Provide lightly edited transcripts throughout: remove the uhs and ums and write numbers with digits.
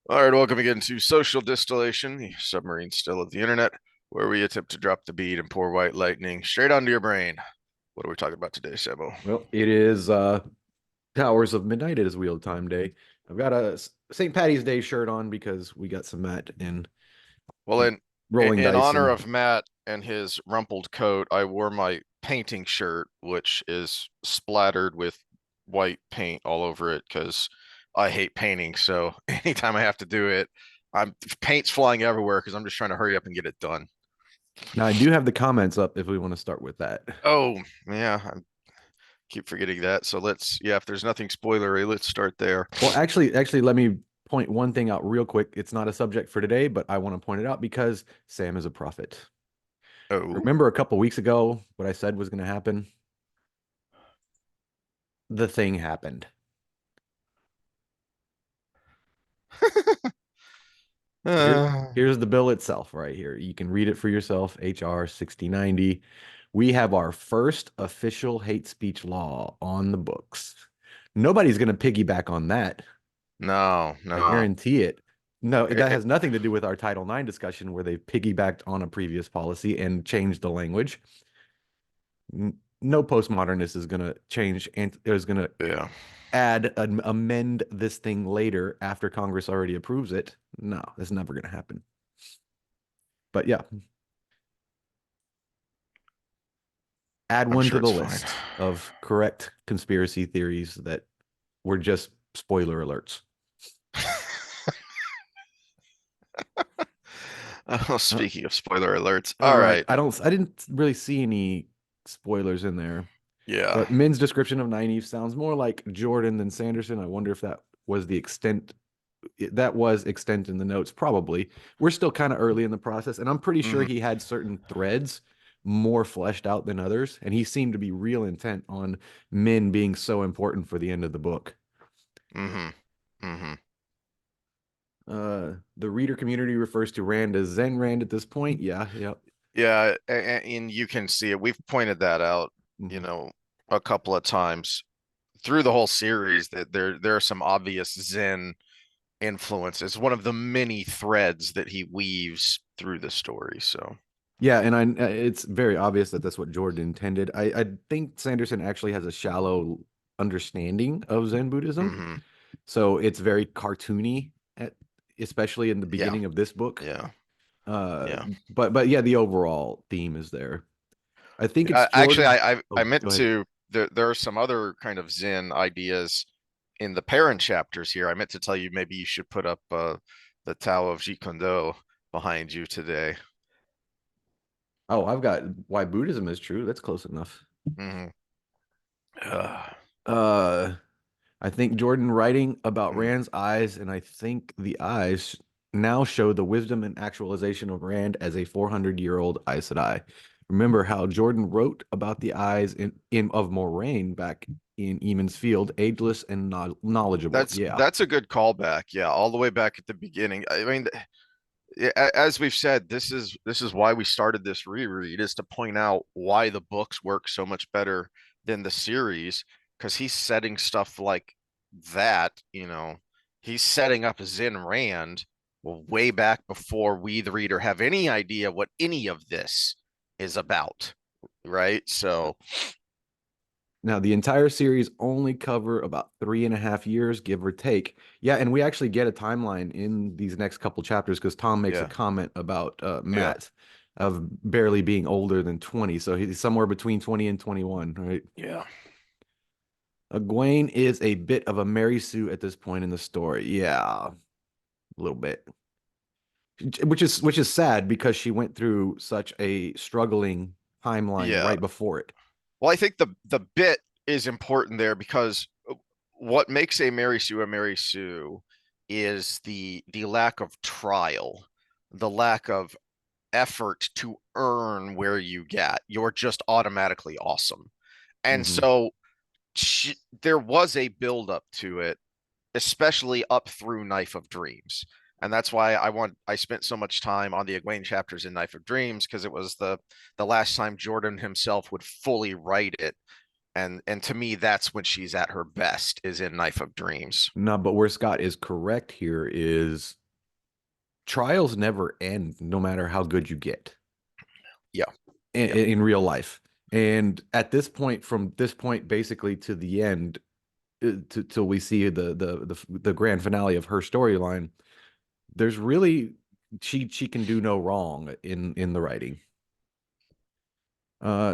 All right, welcome again to Social Distillation, the submarine still of the internet, where we attempt to drop the bead and pour white lightning straight onto your brain. What are we talking about today, Sebo? Well, it is Towers of Midnight. It is Wheel of Time Day. I've got a St. Patty's Day shirt on because we got some Matt and Well, rolling in dice honor and of Matt and his rumpled coat, I wore my painting shirt, which is splattered with white paint all over it because I hate painting. So anytime I have to do it, I'm paint's flying everywhere because I'm just trying to hurry up and get it done. now I do have the comments up if we want to start with that. Oh, yeah, keep forgetting that. So yeah, if there's nothing spoilery, let's start there. Well, actually, let me point one thing out real quick. It's not a subject for today, but I want to point it out because Sam is a prophet. Oh, Remember a couple weeks ago what I said was going to happen? The thing happened. Here, uh, here's the bill itself right here. You can read it for yourself. HR 6090. We have our first official hate speech law on the books. Nobody's going to piggyback on that. no, I no. guarantee it. No, that It, has nothing to do with our Title IX discussion where they piggybacked on a previous policy and changed the language. No postmodernist is going to change and is going to yeah, amend this thing later after Congress already approves it. No, that's never going to happen. But yeah, add I'm one to sure the it's fine. list of correct conspiracy theories that were just spoiler alerts. Oh, Uh, speaking of spoiler alerts, all all right. right. I didn't really see any spoilers in there, Yeah. but Min's description of Nynaeve sounds more like Jordan than Sanderson. I wonder if that was the extent that was extent in the notes. Probably. We're still kind of early in the process, and I'm pretty sure hmm he had certain threads more fleshed out than others, and he seemed to be real intent on Min being so important for the end of the book. hmm hmm The reader community refers to Rand as Zen Rand at this point. Yeah, yeah. Yeah, and you can see it. We've pointed that out, you Mhm. know, a couple of times through the whole series that there are some obvious Zen influences. One of the many threads that he weaves through the story. So, Yeah, and it's very obvious that that's what Jordan intended. I think Sanderson actually has a shallow understanding of Zen Buddhism, hmm so it's very cartoony, especially in the yeah, beginning of this book. yeah, Uh, yeah. but yeah, the overall theme is there. I think it's Actually, Jordan. I Oh, meant go ahead. to. There are some other kind of Zen ideas in the parent chapters here. I meant to tell you maybe you should put up the Tao of Jeet Kune Do behind you today. Oh, I've got why Buddhism is true. That's close enough. hmm Uh, Uh, I think Jordan writing about mm. Rand's eyes, and I think the eyes now show the wisdom and actualization of Rand as a 400-year-old Aes Sedai. Remember how Jordan wrote about the eyes in of Moraine back in Eamon's Field, ageless and knowledgeable. Yeah. That's a good callback. Yeah, all the way back at the beginning. I mean, as we've said, this is why we started this reread is to point out why the books work so much better than the series because he's setting stuff like that, he's setting up Zin Rand way back before we the reader have any idea what any of this is about, right? So, Now, the entire series only cover about 3.5 years, give or take. Yeah, and we actually get a timeline in these next couple chapters because Tom makes a yeah, comment about yeah, Matt of barely being older than 20. So he's somewhere between 20 and 21, right? yeah. Egwene is a bit of a Mary Sue at this point in the story. Yeah, a little bit. Which is sad because she went through such a struggling timeline Yeah. right before it. Well, I think the bit is important there because what makes a Mary Sue is the lack of trial, the lack of effort to earn where you get. You're just automatically awesome. And Hmm. so there was a build up to it, especially up through Knife of Dreams. And that's why I spent so much time on the Egwene chapters in Knife of Dreams because it was the last time Jordan himself would fully write it And to me, that's when she's at her best, is in Knife of Dreams. No, but where Scott is correct here is trials never end, no matter how good you get Yeah, yeah. in real life. And at this point, from this point basically to the end, till we see the grand finale of her storyline, there's really she can do no wrong in the writing.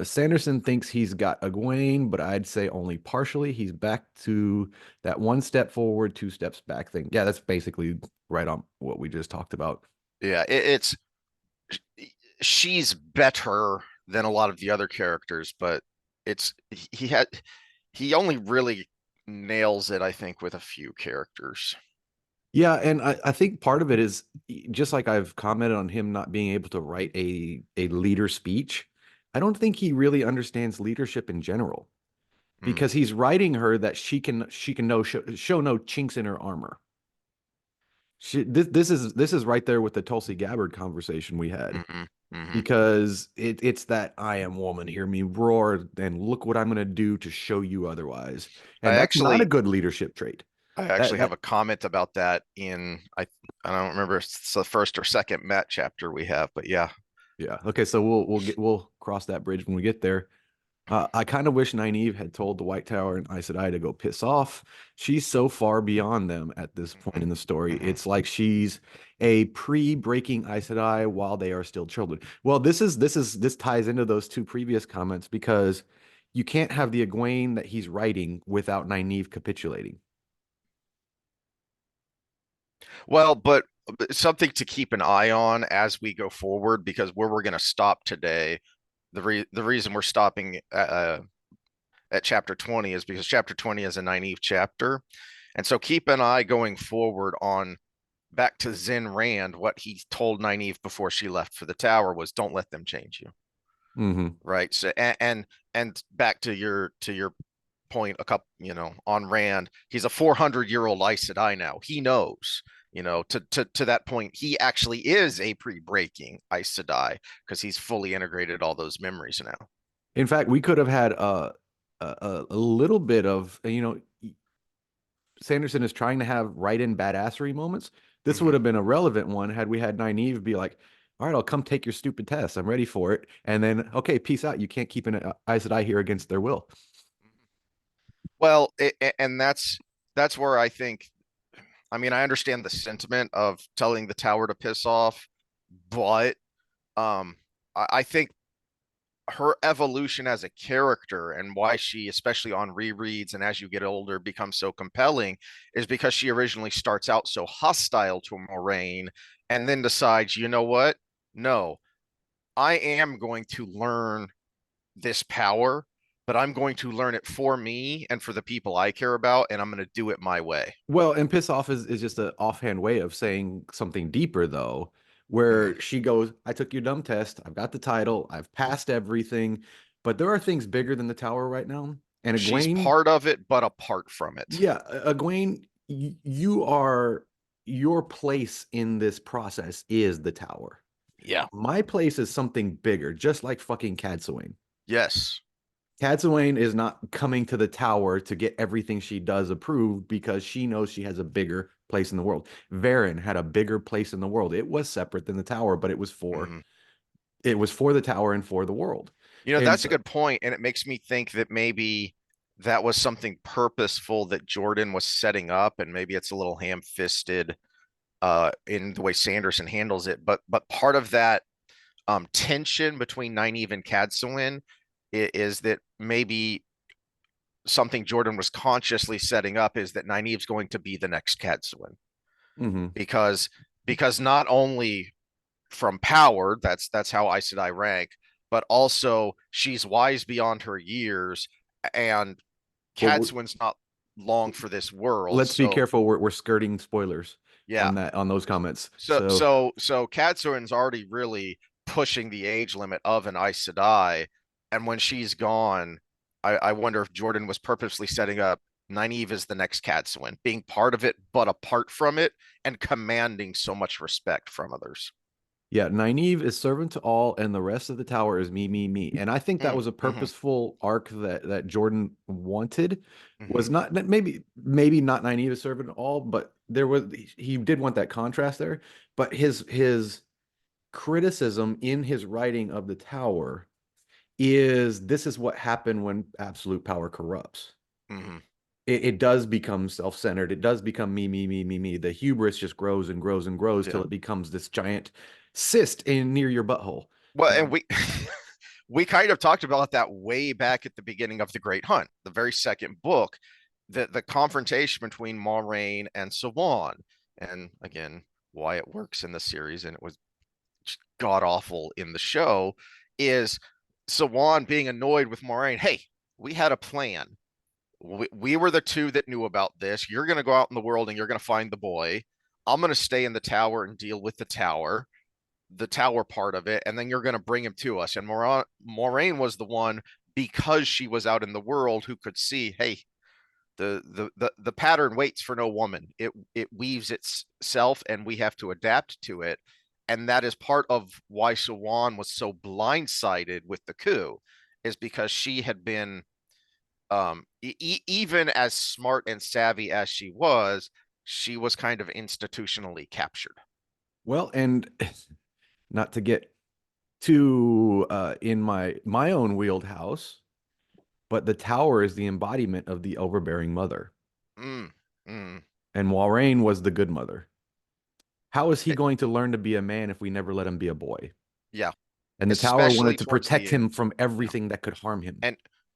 Sanderson thinks he's got Egwene, but I'd say only partially. He's back to that one step forward, two steps back thing. Yeah, that's basically right on what we just talked about. Yeah, it's she's better than a lot of the other characters, but it's he only really nails it, I think, with a few characters. Yeah, and I think part of it is just like I've commented on him not being able to write a leader speech. I don't think he really understands leadership in general Mm, because he's writing her that she can show no chinks in her armor. This is right there with the Tulsi Gabbard conversation we had hmm hmm because it's that I am woman, hear me roar, and look what I'm going to do to show you otherwise. I And that's not a actually good leadership trait. I That actually have that a comment about that in I don't remember if it's the first or second Met chapter we have, but yeah. Yeah. Okay, so we'll cross that bridge when we get there. I kind of wish Nynaeve had told the White Tower and Aes Sedai to go piss off. She's so far beyond them at this point hmm in the story. hmm It's like she's a pre-breaking Aes Sedai while they are still children. Well, this ties into those two previous comments because you can't have the Egwene that he's writing without Nynaeve capitulating. Well, but something to keep an eye on as we go forward, because where we're going to stop today, the reason we're stopping at chapter 20 is because chapter 20 is a Nynaeve chapter. And so keep an eye going forward on back to Zin Rand. What he told Nynaeve before she left for the tower was, don't let them change you. Hmm. Right. So and back to your point, a couple, on Rand, he's a 400-year-old Aes Sedai now. He knows, to that point, he actually is a pre-breaking Aes Sedai because he's fully integrated all those memories now. In fact, we could have had a little bit of, Sanderson is trying to have right in badassery moments. This would Mm-hmm. have been a relevant one had we had Nynaeve be like, all right, I'll come take your stupid test. I'm ready for it. And then, okay, peace out. You can't keep an Aes Sedai here against their will. Well, and that's where I think. I mean, I understand the sentiment of telling the tower to piss off, but I think her evolution as a character and why she, especially on rereads and as you get older, becomes so compelling is because she originally starts out so hostile to Moraine and then decides, you know what? No, I am going to learn this power, but I'm going to learn it for me and for the people I care about, and I'm going to do it my way. Well, and piss off is just an offhand way of saying something deeper, though, Mhm. where she goes, I took your dumb test. I've got the title. I've passed everything. But there are things bigger than the tower right now. And She's Egwene, part of it, but apart from it. yeah, Egwene, you are your place in this process is the tower. Yeah. My place is something bigger, just like fucking Cadsuane. Yes. Cadsuane is not coming to the tower to get everything she does approved because she knows she has a bigger place in the world. Varen had a bigger place in the world. It was separate than the tower, but Mhm. it was for the tower and for the world. And That's a so, good point, and it makes me think that maybe that was something purposeful that Jordan was setting up, and maybe it's a little ham-fisted in the way Sanderson handles it. But part of that tension between Nynaeve and Cadsuane is that maybe something Jordan was consciously setting up is that Nynaeve's going to be the next Cadsuane mhm. because not only from power, that's how Aes Sedai rank, but also she's wise beyond her years, and Well, Cadsuane's not long for this world. let's be So careful. We're skirting spoilers yeah, on those comments. so So, so so Cadsuane's already really pushing the age limit of an Aes Sedai, and when she's gone, I wonder if Jordan was purposely setting up Nynaeve as the next Cadsuane, being part of it but apart from it, and commanding so much respect from others. Yeah, Nynaeve is servant to all, and the rest of the tower is me, me, me. And I think that Mm, was a hmm purposeful arc that Jordan wanted. hmm Was not maybe not Nynaeve is servant to all, but there was he did want that contrast there. But his criticism in his writing of the tower is this is what happened when absolute power corrupts. hmm It does become self-centered. It does become me, me, me, me, me. The hubris just grows and grows and grows till Yeah. it becomes this giant cyst in near your butthole. Well, and And we kind of talked about that way back at the beginning of the Great Hunt, the very second book, the confrontation between Moiraine and Siwan, and again, why it works in the series and it was god awful in the show is Siwan being annoyed with Moiraine. Hey, we had a plan. We were the two that knew about this. You're going to go out in the world and you're going to find the boy. I'm going to stay in the tower and deal with the tower part of it, and then you're going to bring him to us. And Moiraine was the one, because she was out in the world, who could see, hey, the pattern waits for no woman. It weaves itself, and we have to adapt to it. And that is part of why Siwan was so blindsided with the coup, is because she had been, even as smart and savvy as she was kind of institutionally captured. well, and not to get too in my own wheeled house, but the tower is the embodiment of the overbearing mother. Mm, mm. And Moiraine was the good mother. How is he It- going to learn to be a man if we never let him be a boy? yeah, And the tower especially wanted to towards protect the end. him from Yeah. everything that could harm him.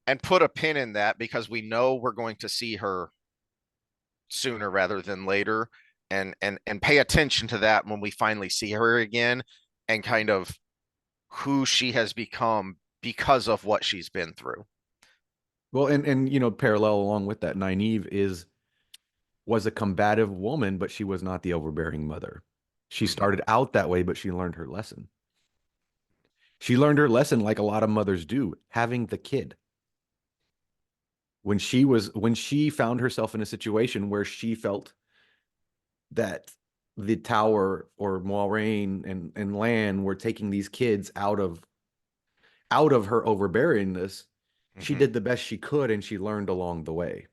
And put a pin in that, because we know we're going to see her sooner rather than later, and pay attention to that when we finally see her again, and kind of who she has become because of what she's been through. Well, and parallel along with that, Nynaeve is was a combative woman, but she was not the overbearing mother. She Mm-hmm. started out that way, but she learned her lesson. She learned her lesson like a lot of mothers do, having the kid. When she found herself in a situation where she felt that the tower or Moiraine and Lan were taking these kids out of her overbearingness, she Mm-hmm. did the best she could and she learned along the way.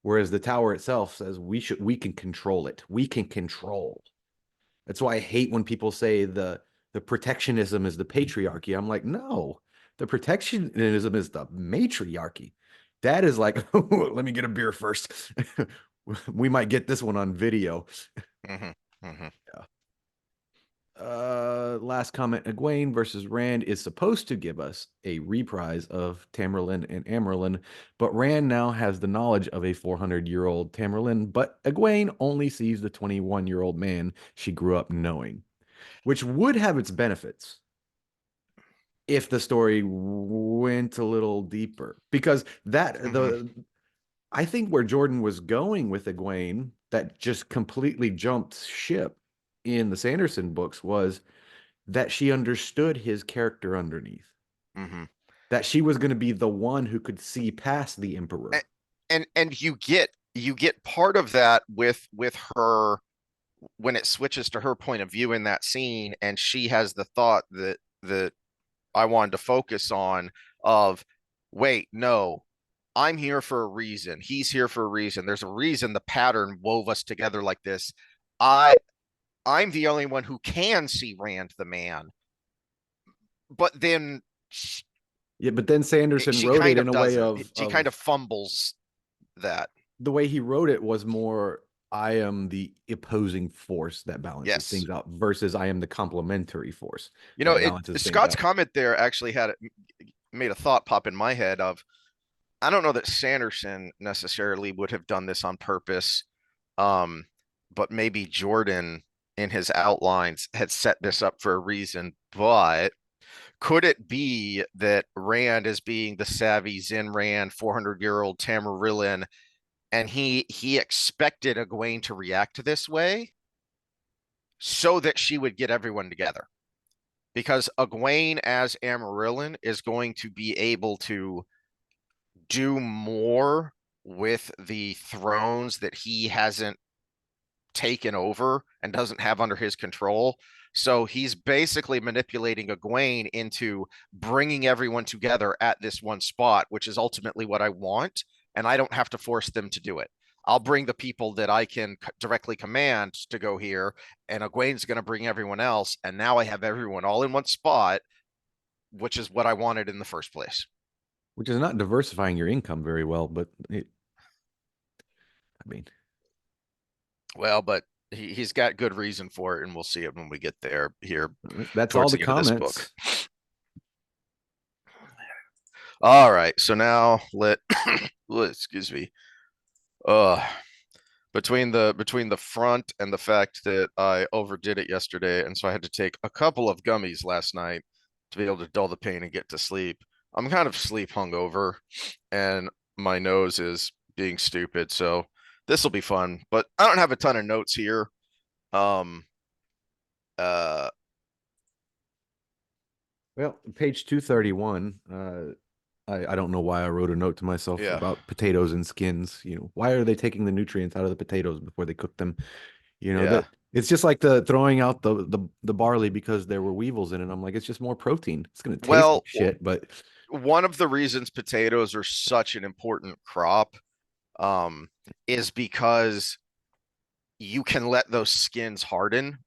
Whereas the tower itself says we can control it. We can control. That's why I hate when people say the protectionism is the patriarchy. I'm like, no, the protectionism is the matriarchy. That is like, let me get a beer first. We might get this one on video. Mm-hmm. Mm-hmm. Yeah. Last comment. Egwene versus Rand is supposed to give us a reprise of Tamerlane and Amerlin, but Rand now has the knowledge of a 400-year-old Tamerlane, but Egwene only sees the 21-year-old man she grew up knowing, which would have its benefits if the story went a little deeper. Because Mm-hmm. I think where Jordan was going with Egwene that just completely jumped ship in the Sanderson books was that she understood his character underneath. Mm-hmm. That she was going to be the one who could see past the And, emperor. you get part of that with her when it switches to her point of view in that scene, and she has the thought that I wanted to focus on, of, wait, no, I'm here for a reason. He's here for a reason. There's a reason the pattern wove us together like this. I I'm the only one who can see Rand the man. But then Yeah, but then Sanderson she wrote it kind in of a way doesn't. She kind of of fumbles that. the way he wrote it was more I am the opposing force that balances Yes. things out versus I am the complementary force You know, that it balances things Scott's out. comment there actually made a thought pop in my head of, I don't know that Sanderson necessarily would have done this on purpose, um, but maybe Jordan in his outlines had set this up for a reason. But could it be that Rand is being the savvy Zen Rand, 400-year-old Tamarillion, and he expected Egwene to react this way so that she would get everyone together? Because Egwene as Amarillion is going to be able to do more with the thrones that he hasn't taken over and doesn't have under his control. So he's basically manipulating Egwene into bringing everyone together at this one spot, which is ultimately what I want. And I don't have to force them to do it. I'll bring the people that I can directly command to go here, and Egwene's going to bring everyone else. And now I have everyone all in one spot, which is what I wanted in the first place. Which is not diversifying your income very well, but I mean, Well, but he's got good reason for it, and we'll see it when we get there here that's all towards the the end of this book. comments. All right, so now excuse me. Uh between the front and the fact that I overdid it yesterday, and so I had to take a couple of gummies last night to be able to dull the pain and get to sleep. I'm kind of sleep hungover, and my nose is being stupid, so this will be fun. But I don't have a ton of notes here. Um, uh, Well, page 231. I don't know why I wrote a note to myself yeah, about potatoes and skins. Why are they taking the nutrients out of the potatoes before they cook them? yeah. That it's just like the throwing out the barley because there were weevils in it. I'm like, it's just more protein. It's gonna taste like Well, shit, but one of the reasons potatoes are such an important crop, um, is because you can let those skins harden.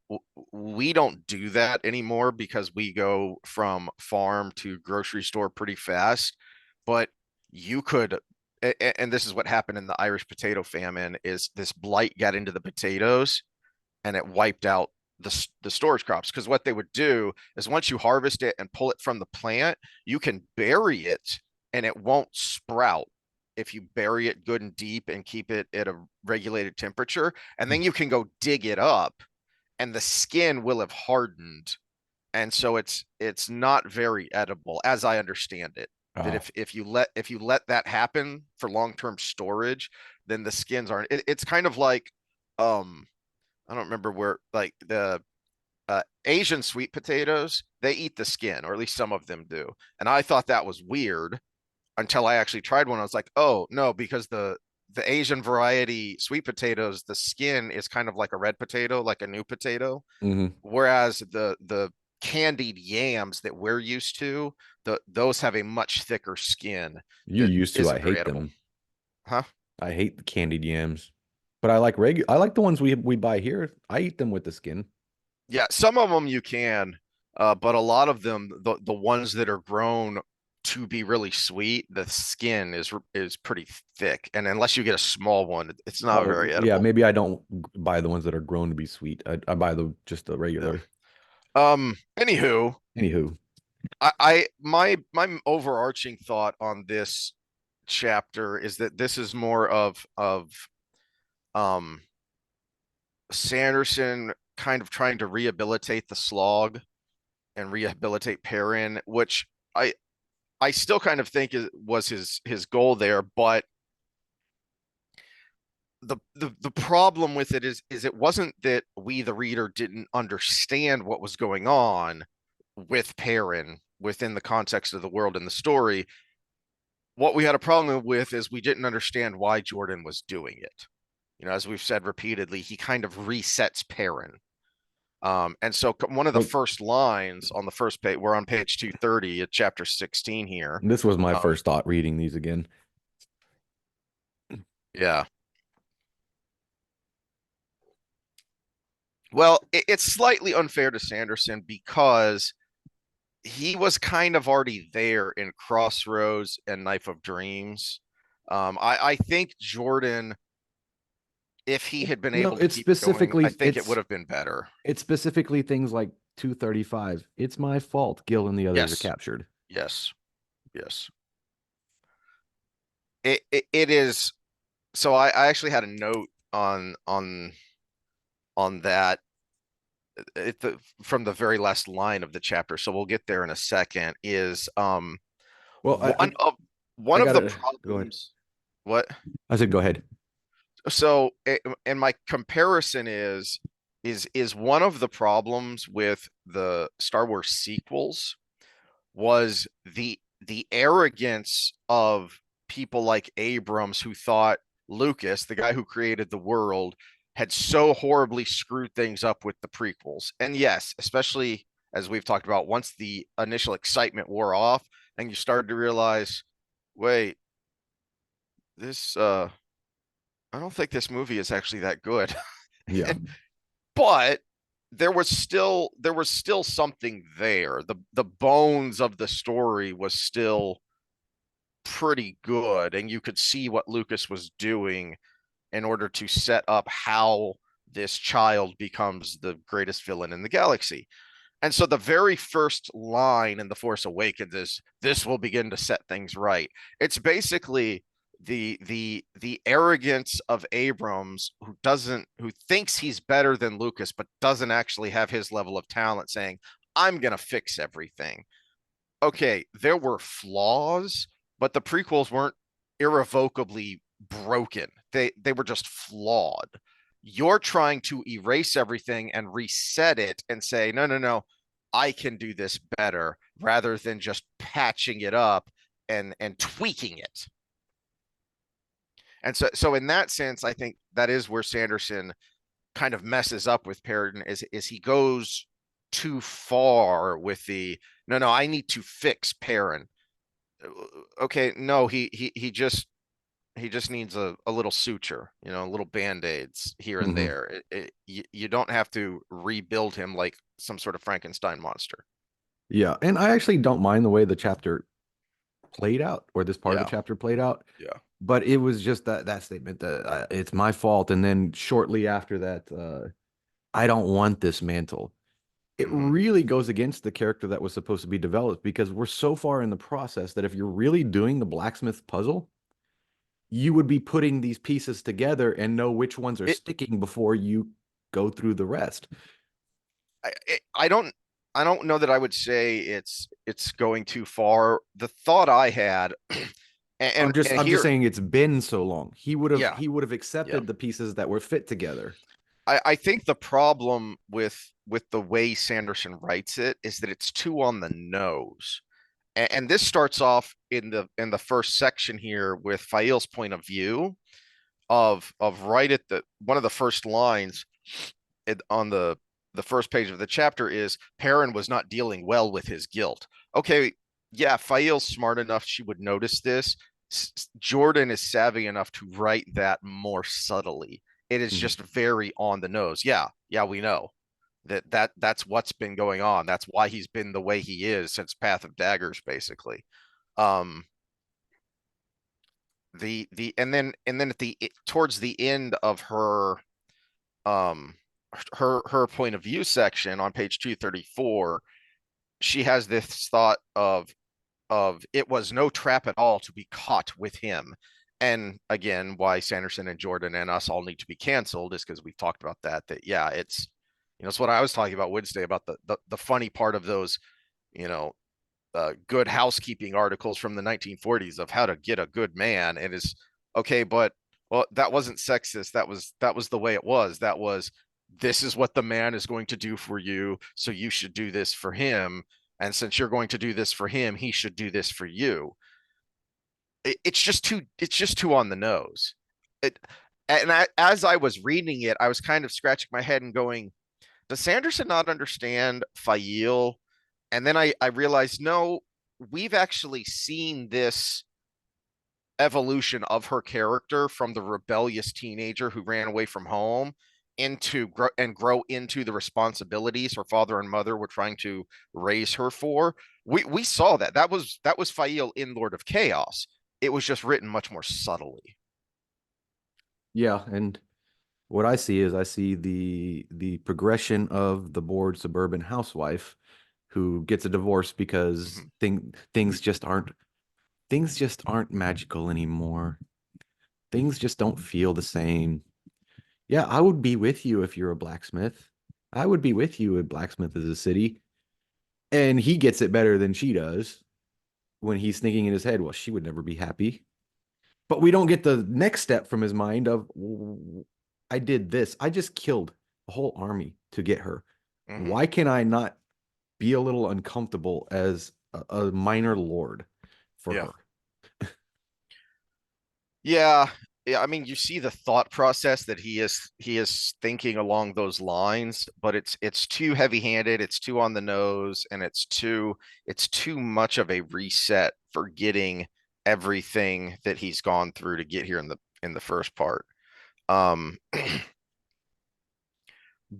We don't do that anymore because we go from farm to grocery store pretty fast. But you could, and this is what happened in the Irish potato famine, is this blight got into the potatoes and it wiped out the storage crops. Because what they would do is once you harvest it and pull it from the plant, you can bury it and it won't sprout if you bury it good and deep and keep it at a regulated temperature. And then you can go dig it up and the skin will have hardened. And so it's not very edible, as I understand it. That oh, if you let that happen for long-term storage, then the skins aren't. It's kind of like, um I don't remember where, like, the Asian sweet potatoes, they eat the skin, or at least some of them do. And I thought that was weird until I actually tried one. I was like, oh no, because the Asian variety sweet potatoes, the skin is kind of like a red potato, like a new potato, hmm. whereas the candied yams that we're used to, those have a much thicker skin You that used to. I isn't very hate edible. them. Huh? I hate the candied yams, but I like the ones we buy here. I eat them with the skin. Yeah, some of them you can, but a lot of them, the ones that are grown to be really sweet, the skin is pretty thick, and unless you get a small one, it's not Oh very yeah, edible. maybe I don't buy the ones that are grown to be sweet. I buy just the Yeah. regular. Anywho, Anywho, my overarching thought on this chapter is that this is more of um Sanderson kind of trying to rehabilitate the slog and rehabilitate Perrin, which I still kind of think was his goal there, but the problem with it is it wasn't that we the reader didn't understand what was going on with Perrin within the context of the world and the story. What we had a problem with is we didn't understand why Jordan was doing it. As we've said repeatedly, he kind of resets Perrin. And so one of the well, first lines on the first page, we're on page 230 at chapter 16 here. this was my Um, first thought reading these again. yeah. Well, it's slightly unfair to Sanderson because he was kind of already there in Crossroads and Knife of Dreams. I think Jordan, if he had been No, able to keep going, I think it would have been better. it's specifically things like 235. It's my fault. Gil and the others are Yes, captured. yes, yes. It is. So I actually had a note on that from the very last line of the chapter. So we'll get there in a second. Is Well, one of I one of the gotta go ahead. problems. What? I said go ahead. So, and my comparison is one of the problems with the Star Wars sequels was the arrogance of people like Abrams, who thought Lucas, the guy who created the world, had so horribly screwed things up with the prequels. And yes, especially as we've talked about, once the initial excitement wore off and you started to realize, wait, this I don't think this movie is actually that good. Yeah. But there was still something there. The bones of the story was still pretty good, and you could see what Lucas was doing in order to set up how this child becomes the greatest villain in the galaxy. And so the very first line in The Force Awakens is, "This will begin to set things right." It's basically the arrogance of Abrams, who thinks he's better than Lucas but doesn't actually have his level of talent, saying, "I'm going to fix everything." Okay, there were flaws, but the prequels weren't irrevocably broken. They were just flawed. You're trying to erase everything and reset it and say, "No, no, no, I can do this better," rather than just patching it up and tweaking it. And so in that sense, I think that is where Sanderson kind of messes up with Perrin, is he goes too far with the, "No, no, I need to fix Perrin." Okay, no, he just needs a little suture, little band-aids here and Hmm. there. You don't have to rebuild him like some sort of Frankenstein monster. Yeah. And I actually don't mind the way the chapter played out, or this part of the Yeah, chapter played out. yeah. But it was just that statement that it's my fault. And then shortly after that, I don't want this mantle. It Hmm. really goes against the character that was supposed to be developed, because we're so far in the process that if you're really doing the blacksmith puzzle, you would be putting these pieces together and know which ones are It, sticking before you go through the rest. I don't know that I would say it's going too far. The thought I had, I'm and just and I'm just here, saying it's been so long. He would have yeah, he would have yeah. accepted the pieces that were fit together. I think the problem with the way Sanderson writes it is that it's too on the nose. And this starts off in the first section here with Faile's point of view of right at the one of the first lines on the first page of the chapter is, "Perrin was not dealing well with his guilt." Okay, yeah, Faile's smart enough she would notice this. Jordan is savvy enough to write that more subtly. It is Mhm. just very on the nose. Yeah, yeah, we know that's what's been going on. That's why he's been the way he is since Path of Daggers, basically. Um, and then at the towards the end of um her point of view section on page 234, she has this thought of it was no trap at all to be caught with him. And again, why Sanderson and Jordan and us all need to be canceled is because we've talked about that yeah, it's what I was talking about Wednesday about the funny part of those, you know good housekeeping articles from the 1940s of how to get a good man. And is okay, but well, that wasn't sexist. That was the way it was. That was, this is what the man is going to do for you, so you should do this for him. And since you're going to do this for him, he should do this for you. It's just too on the nose. It and as I was reading it, I was kind of scratching my head and going, does Sanderson not understand Faile? And then I realized, no, we've actually seen this evolution of her character from the rebellious teenager who ran away from home into grow into the responsibilities her father and mother were trying to raise her for. We saw that was Faile in Lord of Chaos. It was just written much more subtly. Yeah, and what I see is I see the progression of the bored suburban housewife who gets a divorce because Mhm. things just aren't magical anymore. Things just don't feel the same. Yeah, I would be with you if you're a blacksmith. I would be with you if blacksmith is a city. And he gets it better than she does when he's thinking in his head, well, she would never be happy. But we don't get the next step from his mind of, I did this. I just killed a whole army to get her. Mhm. Why can I not be a little uncomfortable as a minor lord for Yeah. her? Yeah. yeah, I mean, you see the thought process that he is thinking along those lines, but it's too heavy-handed, it's too on the nose, and it's too much of a reset for getting everything that he's gone through to get here in the first part. Um,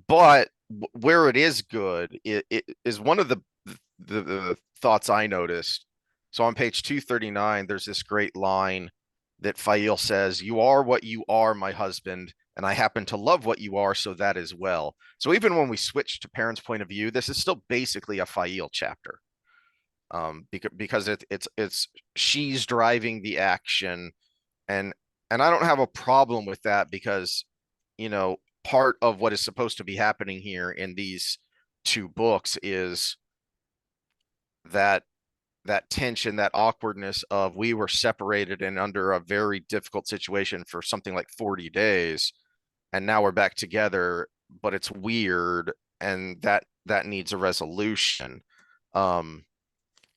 but where it is good, it is one of the thoughts I noticed. So on page 239, there's this great line that Faile says, "You are what you are, my husband, and I happen to love what you are, so that is well." So even when we switch to Perrin's point of view, this is still basically a Faile chapter. Because it's she's driving the action, and I don't have a problem with that because part of what is supposed to be happening here in these two books is that tension, that awkwardness of we were separated and under a very difficult situation for something like 40 days, and now we're back together, but it's weird, and that needs a resolution. Um,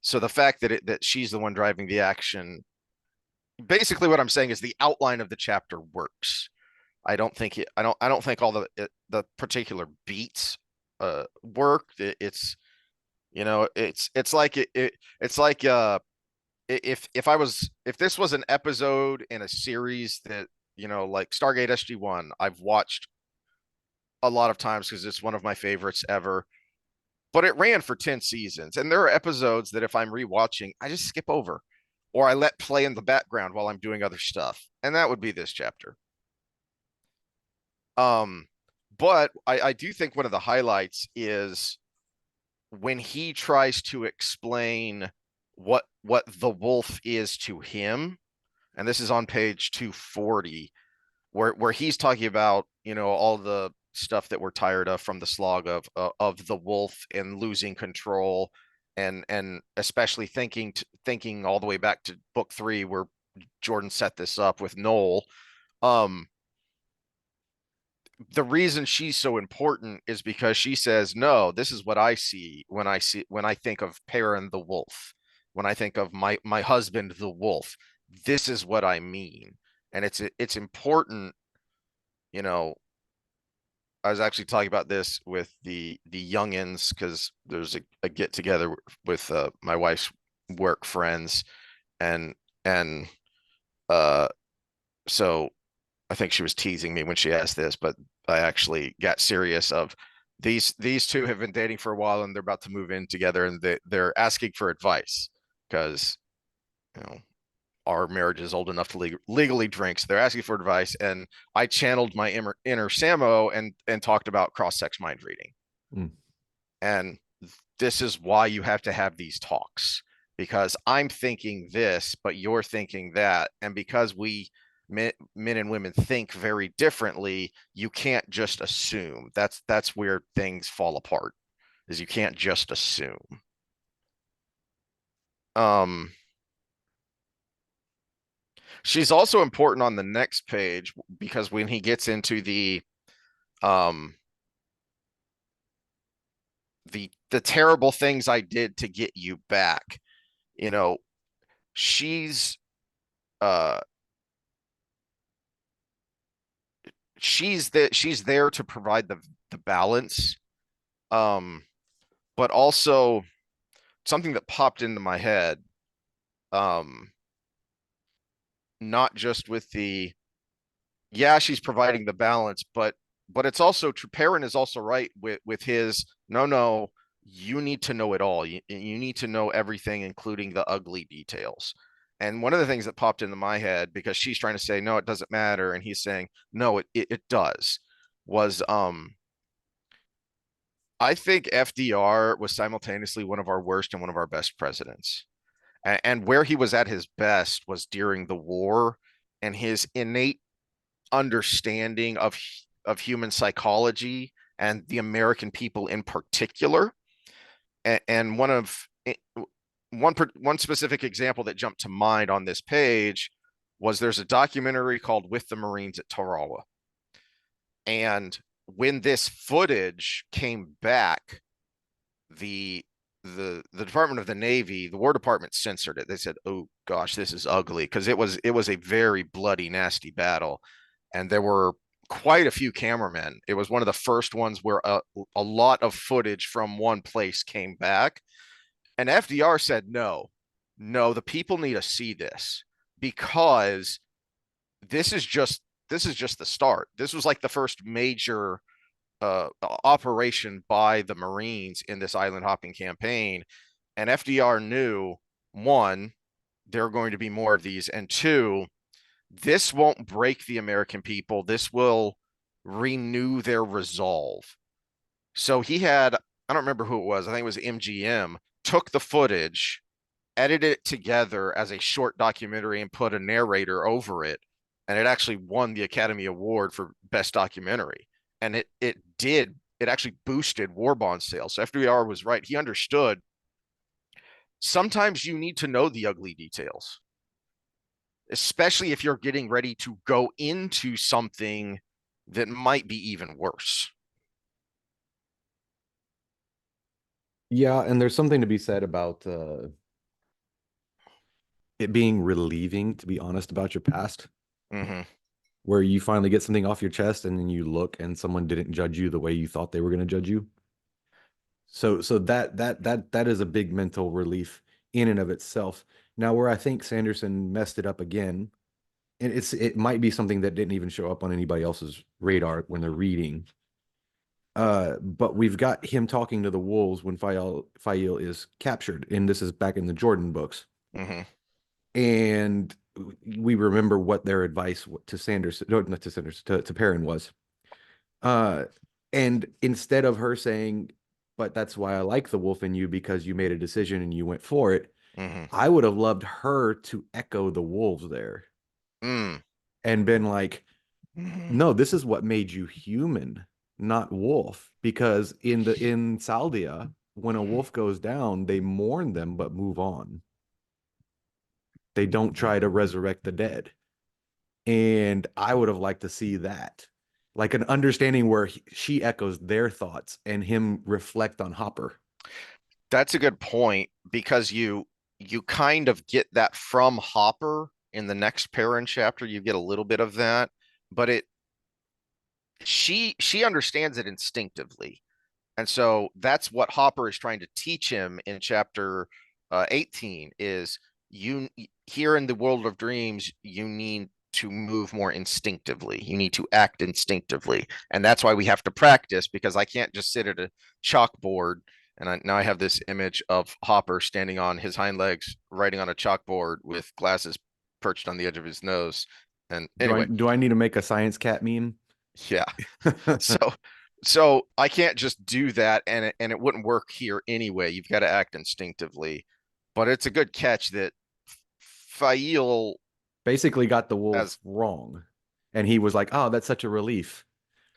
so the fact that she's the one driving the action, basically what I'm saying is the outline of the chapter works. I don't think all the particular beats work. It's like it's like if this was an episode in a series that like Stargate SG-1, I've watched a lot of times because it's one of my favorites ever. But it ran for 10 seasons, and there are episodes that if I'm rewatching, I just skip over, or I let play in the background while I'm doing other stuff, and that would be this chapter. Um, but I do think one of the highlights is when he tries to explain what the wolf is to him, and this is on page 240, where he's talking about all the stuff that we're tired of from the slog of the wolf and losing control, and especially thinking all the way back to book 3 where Jordan set this up with Noel. um the reason she's so important is because she says, no, this is what I see when I think of Perrin the wolf, when I think of my husband the wolf, this is what I mean. And it's important. you know I was actually talking about this with the youngins because there's a get together with my wife's work friends, and and uh so I think she was teasing me when she asked this, but I actually got serious. Of these two have been dating for a while, and they're about to move in together, and they're asking for advice because you know our marriage is old enough to legally drink. So they're asking for advice, and I channeled my inner Samo and talked about cross-sex mind reading. Mm. And this is why you have to have these talks, because I'm thinking this, but you're thinking that. And because men and women think very differently, you can't just assume. That's where things fall apart, is you can't just assume. Um, she's also important on the next page because when he gets into um the terrible things I did to get you back, you know, she's uh she's there to provide the balance. Um, but also something that popped into my head, um, not just with yeah, she's providing the balance, but it's also true. Perrin is also right with his no, you need to know it all. You need to know everything, including the ugly details. And one of the things that popped into my head, because she's trying to say no, it doesn't matter, and he's saying no, it does, was I think FDR was simultaneously one of our worst and one of our best presidents. And where he was at his best was during the war, and his innate understanding of human psychology and the American people in particular. And one specific example that jumped to mind on this page was there's a documentary called With the Marines at Tarawa. And when this footage came back, the the Department of the Navy, the War Department censored it. They said, "Oh gosh, this is ugly," because it was a very bloody, nasty battle, and there were quite a few cameramen. It was one of the first ones where a lot of footage from one place came back, and FDR said, "No, no, the people need to see this because this is just this is just the start. This was like the first major operation by the Marines in this island hopping campaign. And FDR knew, one, there are going to be more of these, and two, this won't break the American people. This will renew their resolve. So he had, I don't remember who it was, I think it was MGM, took the footage, edited it together as a short documentary, and put a narrator over it. And it actually won the Academy Award for Best Documentary. And it actually boosted war bond sales. So FDR was right. He understood sometimes you need to know the ugly details, especially if you're getting ready to go into something that might be even worse. Yeah, and there's something to be said about it being relieving to be honest about your past, Mm-hmm. where you finally get something off your chest and then you look and someone didn't judge you the way you thought they were going to judge you. So that is a big mental relief in and of itself. Now, where I think Sanderson messed it up again, and it might be something that didn't even show up on anybody else's radar when they're reading. But we've got him talking to the wolves when Faile is captured, and this is back in the Jordan books. Mm-hmm. And we remember what their advice to Sanderson, no, not to Sanderson, to Perrin was. Uh, and instead of her saying, "But that's why I like the wolf in you because you made a decision and you went for it," Mm-hmm. I would have loved her to echo the wolves there Mm. and been like, Mm-hmm. "No, this is what made you human, not wolf." Because in Saldia, when a wolf goes down, they mourn them but move on. They don't try to resurrect the dead. And I would have liked to see that. Like an understanding where she echoes their thoughts and him reflect on Hopper. That's a good point because you kind of get that from Hopper in the next Perrin chapter. You get a little bit of that, but it she understands it instinctively. And so that's what Hopper is trying to teach him in chapter 18 is you here in the world of dreams, you need to move more instinctively. You need to act instinctively. And that's why we have to practice because I can't just sit at a chalkboard and now I have this image of Hopper standing on his hind legs, writing on a chalkboard with glasses perched on the edge of his nose. And Do I anyway, do I need to make a science cat meme? yeah. So so I can't just do that and it wouldn't work here anyway. You've got to act instinctively. But it's a good catch that Faile Basically got the wolf as wrong. And he was like, "Oh, that's such a relief."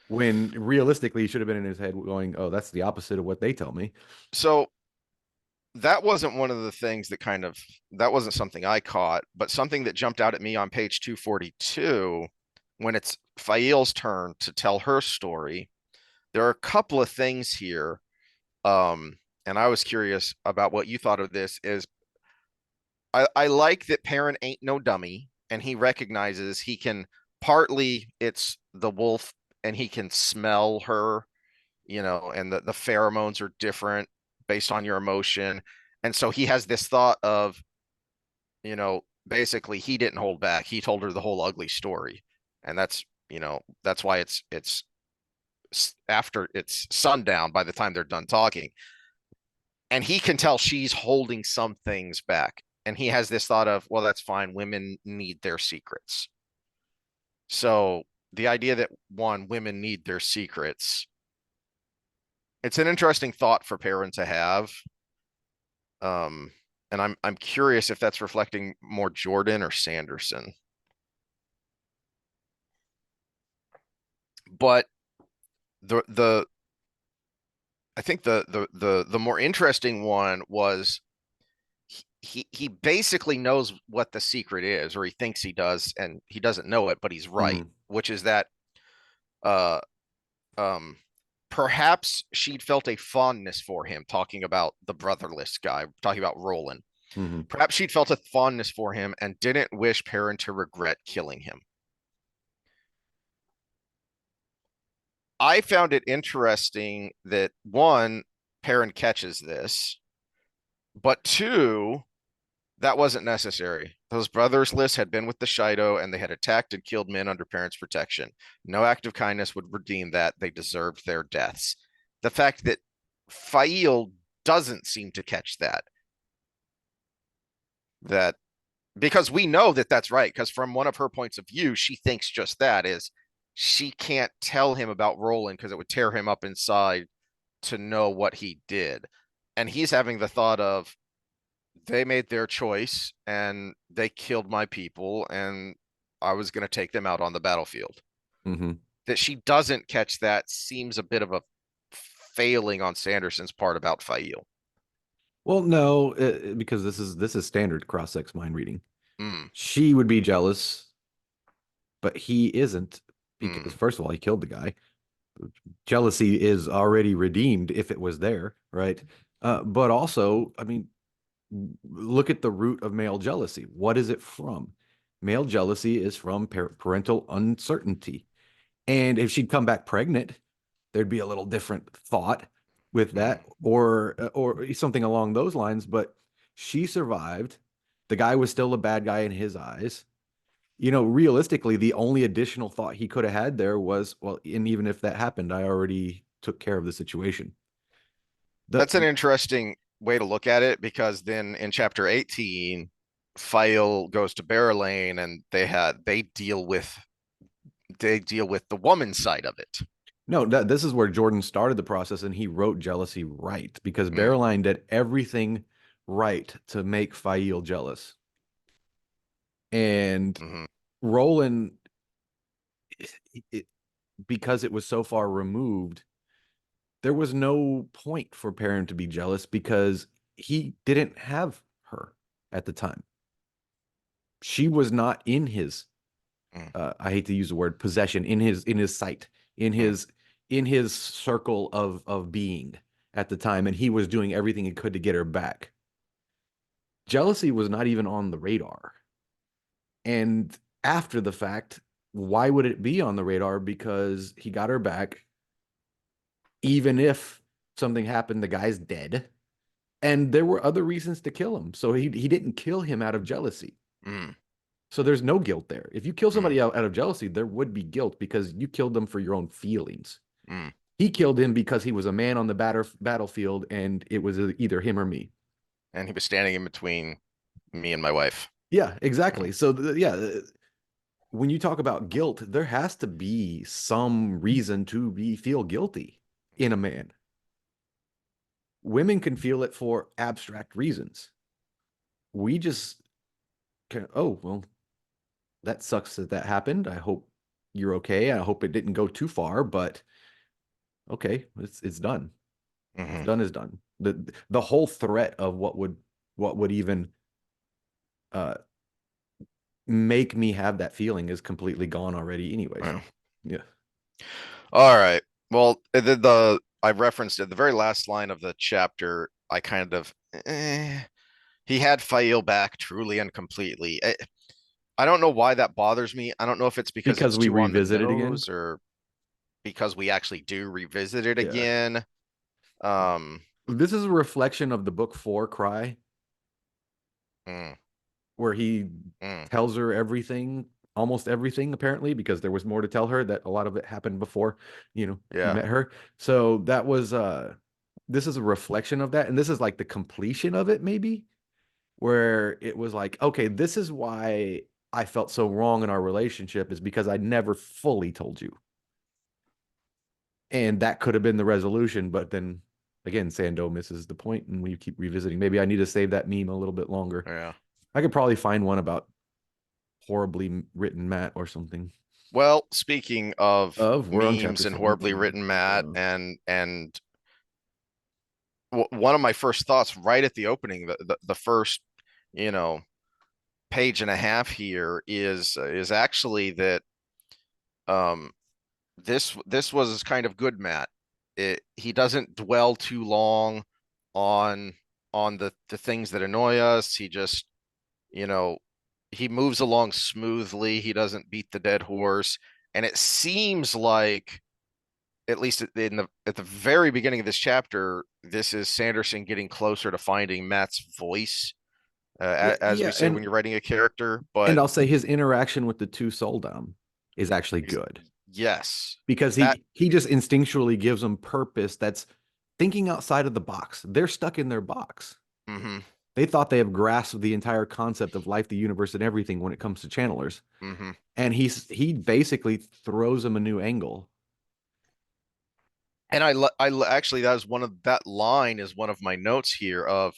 When realistically, he should have been in his head going, "Oh, that's the opposite of what they tell me." so that wasn't one of the things that kind of that wasn't something I caught, but something that jumped out at me on page 242 when it's Faile's turn to tell her story. There are a couple of things here. And I was curious about what you thought of this is I like that Perrin ain't no dummy and he recognizes he can partly it's the wolf and he can smell her, and the pheromones are different based on your emotion. And so he has this thought of, basically he didn't hold back. He told her the whole ugly story. And that's why it's after it's sundown by the time they're done talking. And he can tell she's holding some things back. And he has this thought of, well, that's fine. Women need their secrets. So the idea that one, women need their secrets, it's an interesting thought for Perrin to have. Um, and I'm curious if that's reflecting more Jordan or Sanderson. But the I think the more interesting one was he basically knows what the secret is, or he thinks he does, and he doesn't know it, but he's right, Mm. which is that uh um perhaps she'd felt a fondness for him, talking about the brotherless guy, talking about Roland. Hmm. Perhaps she'd felt a fondness for him and didn't wish Perrin to regret killing him. I found it interesting that one, Perrin catches this, but two, that wasn't necessary. Those brothers lists had been with the Shido and they had attacked and killed men under Perrin's protection. No act of kindness would redeem that. They deserved their deaths. The fact that Faile doesn't seem to catch that because we know that that's right, because from one of her points of view, she thinks just that is she can't tell him about Roland because it would tear him up inside to know what he did. And he's having the thought of, they made their choice and they killed my people and I was going to take them out on the battlefield. Hmm. That she doesn't catch that seems a bit of a failing on Sanderson's part about Faile. Well, no, because this is standard cross-sex mind reading. Mm, She would be jealous, but he isn't because mm, first of all, he killed the guy. Jealousy is already redeemed if it was there, right? But also, I mean, look at the root of male jealousy. What is it from? Male jealousy is from parental uncertainty. And if she'd come back pregnant, there'd be a little different thought with mm. that, or something along those lines. But she survived. The guy was still a bad guy in his eyes. Realistically, the only additional thought he could have had there was, well, and even if that happened, I already took care of the situation. The That's an interesting way to look at it because then in chapter 18, Faile goes to Elayne and they deal with the woman side of it. No, this is where Jordan started the process and he wrote jealousy right because Mm, Bearline did everything right to make Faile jealous. And mm-hmm, Roland, it, because it was so far removed, there was no point for Perrin to be jealous because he didn't have her at the time. She was not in his, mm, I hate to use the word possession, in his sight, in mm. his circle of being at the time, and he was doing everything he could to get her back. Jealousy was not even on the radar. And after the fact, why would it be on the radar? Because he got her back. Even if something happened, the guy's dead. And there were other reasons to kill him. So he didn't kill him out of jealousy. Mm, So there's no guilt there. If you kill mm, somebody out of jealousy, there would be guilt because you killed them for your own feelings. mm. He killed him because he was a man on the battlefield and it was either him or me. And he was standing in between me and my wife. Yeah, Mm, exactly. So when you talk about guilt, there has to be some reason to feel guilty in a man. Women can feel it for abstract reasons. We just can, oh, well, that sucks that happened. I hope you're okay. I hope it didn't go too far, but okay, it's done. What's mhm. done is done. The whole threat of what would even uh make me have that feeling is completely gone already anyways. Yeah. Yeah. All right. Well, I referenced it, the very last line of the chapter. I kind of he had Faile back truly and completely. I don't know why that bothers me. I don't know if it's because Because it's we too on the revisit it again. nose or because we actually do revisit it Yeah. again. Um, This is a reflection of the book 4 cry mm, where he mm, tells her everything, almost everything apparently, because there was more to tell her that a lot of it happened before, he yeah. met her. So that was this is a reflection of that. And this is like the completion of it, maybe, where it was like, okay, this is why I felt so wrong in our relationship is because I never fully told you. And that could have been the resolution, but then again, Sando misses the point and we keep revisiting. Maybe I need to save that meme a little bit longer. Yeah. I could probably find one about horribly written Matt or something. Well, speaking of We're on memes chapter and horribly 17. written Matt and one of my first thoughts right at the opening, the first, you know, page and a half here is actually that um this was kind of good Matt. he doesn't dwell too long on the things that annoy us. He just, you know, he moves along smoothly. He doesn't beat the dead horse. And it seems like, at least at the very beginning of this chapter, this is Sanderson getting closer to finding Matt's voice, as we Yeah, say when you're writing a character. and But I'll say his interaction with the two Soldam is actually good yes, because that. he just instinctually gives them purpose that's thinking outside of the box. They're stuck in their box. Mm-hmm, They thought they have grasped the entire concept of life, the universe, and everything when it comes to channelers. mm-hmm. And he basically throws them a new angle. And actually, that is one of that line is one of my notes here. Of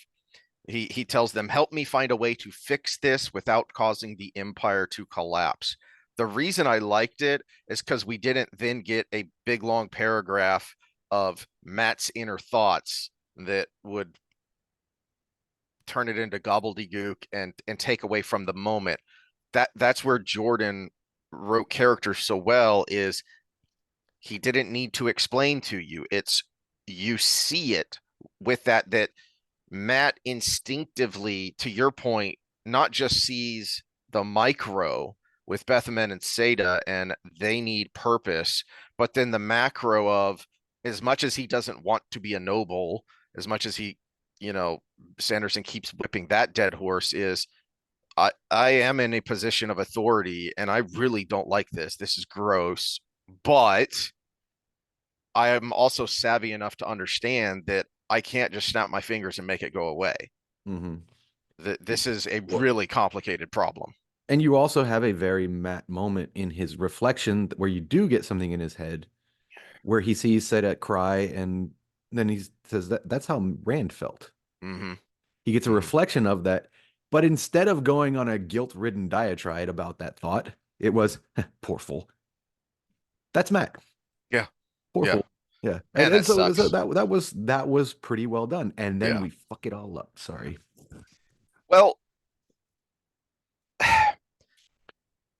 he tells them, help me find a way to fix this without causing the empire to collapse. The reason I liked it is because we didn't then get a big long paragraph of Matt's inner thoughts that would turn it into gobbledygook and take away from the moment. That's where Jordan wrote characters so well, is he didn't need to explain to you. It's, you see it with that Matt instinctively, to your point, not just sees the micro with Bethamen and Seda and they need purpose, but then the macro of, as much as he doesn't want to be a noble, as much as he, you know, Sanderson keeps whipping that dead horse, is I am in a position of authority and I really don't like this. This is gross, but I am also savvy enough to understand that I can't just snap my fingers and make it go away. Mm-hmm. This is a Well, really complicated problem. and you also have a very Matt moment in his reflection where you do get something in his head where he sees Sedet cry, and then he says that's how Rand felt. Mm-hmm. He gets a Mm-hmm. reflection of that, but instead of going on a guilt-ridden diatribe about that thought, it was poor fool. That's Matt. Yeah. Poor Yeah. fool. Yeah, Man, and that so sucks. that was pretty well done, and then Yeah. we fuck it all up. Sorry. Well,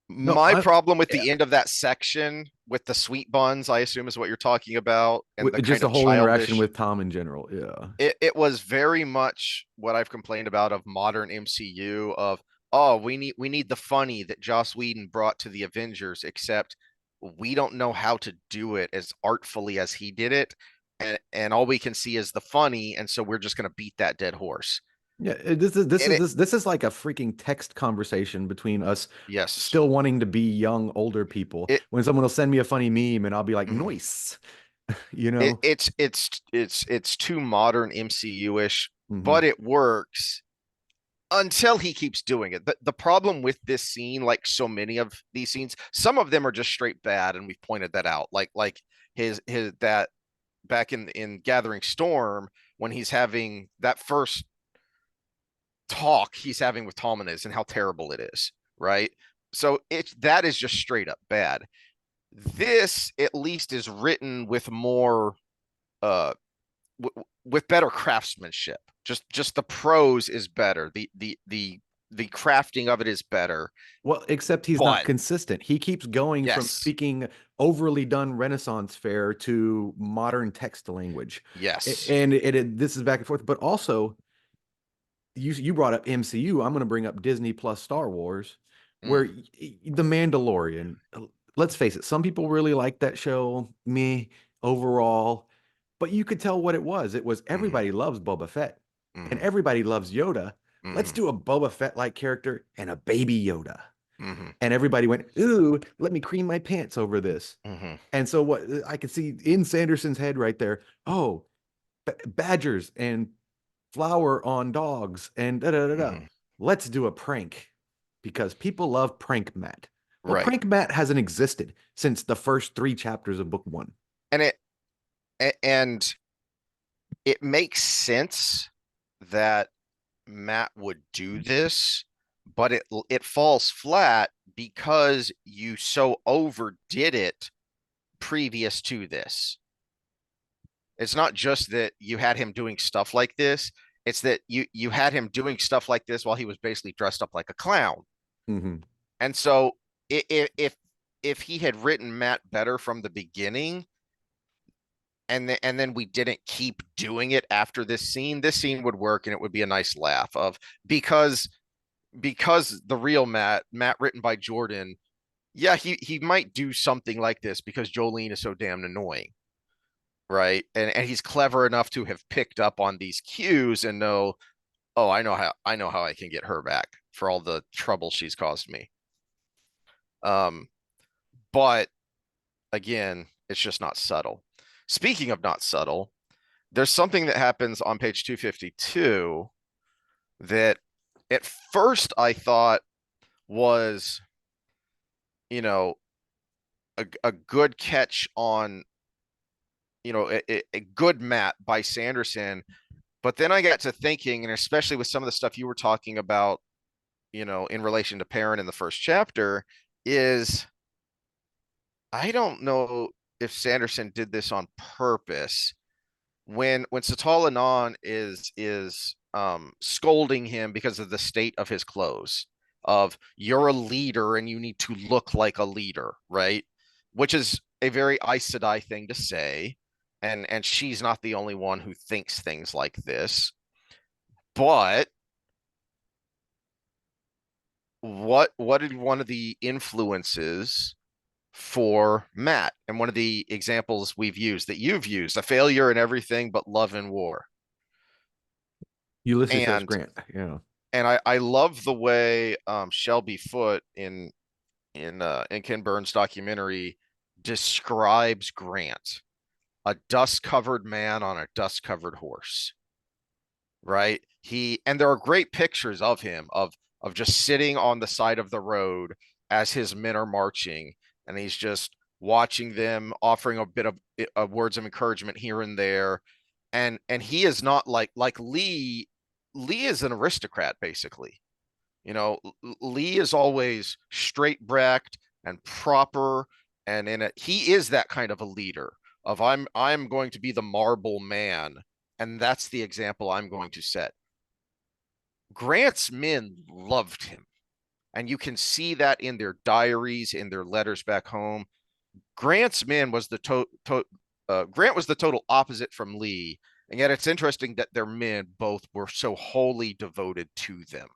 No, my problem with yeah. the end of that section with the sweet buns, I assume is what you're talking about, and the Just kind the of whole interaction childish, with Tom in general. Yeah. it was very much what I've complained about of modern MCU of, oh, we need the funny that Joss Whedon brought to the Avengers, except we don't know how to do it as artfully as he did it. And all we can see is the funny, and so we're just gonna beat that dead horse. Yeah, this is this And is it, this is like a freaking text conversation between us yes, still wanting to be young older people. it When someone will send me a funny meme and I'll be like, mhm. "Nice." You it know? it's too modern MCU-ish, Hmm. but it works until he keeps doing it. The problem with this scene, like so many of these scenes, some of them are just straight bad, and we've pointed that out. Like his that back in Gathering Storm, when he's having that first talk he's having with Tommenez and how terrible it is, right? So it's, that is just straight up bad. This at least is written with more uh with better craftsmanship. Just the prose is better. The crafting of it is better. Well, except he's not But consistent. He keeps going from yes, speaking overly done Renaissance fair to modern text language. yes. And this is back and forth, but also you brought up MCU. I'm going to bring up Disney plus Star Wars, Mm, where the Mandalorian. Let's face it, some people really like that show. Me overall, but you could tell what it was. It was mm, everybody loves Boba Fett, and mm, everybody loves Yoda. Let's mm, do a Boba Fett like character and a baby Yoda. mm, And everybody went, "Ooh, let me cream my pants over this." mm, And so what I could see in Sanderson's head right there, oh, badgers and flour on dogs and da da da da. mm. Let's do a prank because people love prank Matt. Well, Right. prank Matt hasn't existed since the first three chapters of book one. And and it makes sense that Matt would do this, but it falls flat because you so overdid it previous to this. It's not just that you had him doing stuff like this, it's that you had him doing stuff like this while he was basically dressed up like a clown. Mm-hmm. And so if he had written Matt better from the beginning, and then we didn't keep doing it after this scene would work and it would be a nice laugh of because the real Matt written by Jordan, yeah, he might do something like this because Jolene is so damn annoying, right? And he's clever enough to have picked up on these cues and know, oh, I know how I can get her back for all the trouble she's caused me. Um, but again, it's just not subtle. Speaking of not subtle, there's something that happens on page 252 that at first I thought was, you know, a good catch on, a good mat by Sanderson. But then I got to thinking, and especially with some of the stuff you were talking about, in relation to Perrin in the first chapter, is I don't know if Sanderson did this on purpose. When Satal Anon is scolding him because of the state of his clothes, of you're a leader and you need to look like a leader, right? Which is a very Aes Sedai thing to say, and she's not the only one who thinks things like this. But what did one of the influences for Matt, and one of the examples we've used that you've used, a failure in everything but love and war. Ulysses S. And Grant. Yeah. I love the way Shelby Foote in Ken Burns' documentary describes Grant, a dust-covered man on a dust-covered horse, right? And there are great pictures of him of just sitting on the side of the road as his men are marching, and he's just watching them, offering a bit of words of encouragement here and there. And he is not like Lee. Lee is an aristocrat, basically. Lee is always straight-backed and proper, and he is that kind of a leader of I'm going to be the marble man, and that's the example I'm going to set. Grant's men loved him, and you can see that in their diaries, in their letters back home. Grant's men was Grant was the total opposite from Lee, and yet it's interesting that their men both were so wholly devoted to them.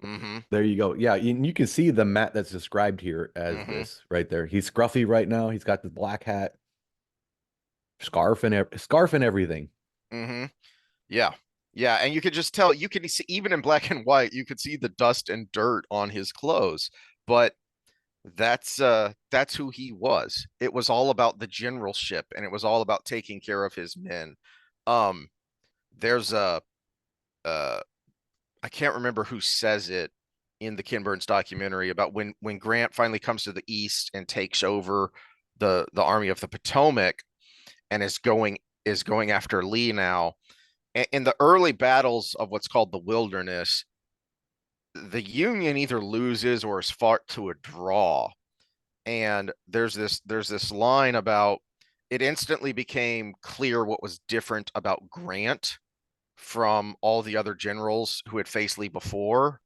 Mm-hmm. There you go. Yeah, you can see the Matt that's described here as Mm-hmm. this right there. He's scruffy right now. He's got the black hat, scarf and everything. Mm-hmm. Yeah. Yeah. And you could just tell, you can see, even in black and white, you could see the dust and dirt on his clothes. But that's who he was. It was all about the generalship, and it was all about taking care of his men. Um, there's a uh I can't remember who says it in the Ken Burns documentary about when Grant finally comes to the east and takes over the Army of the Potomac and is going after Lee now. In the early battles of what's called the Wilderness, the Union either loses or is fought to a draw. And there's this line about it instantly became clear what was different about Grant from all the other generals who had faced Lee before.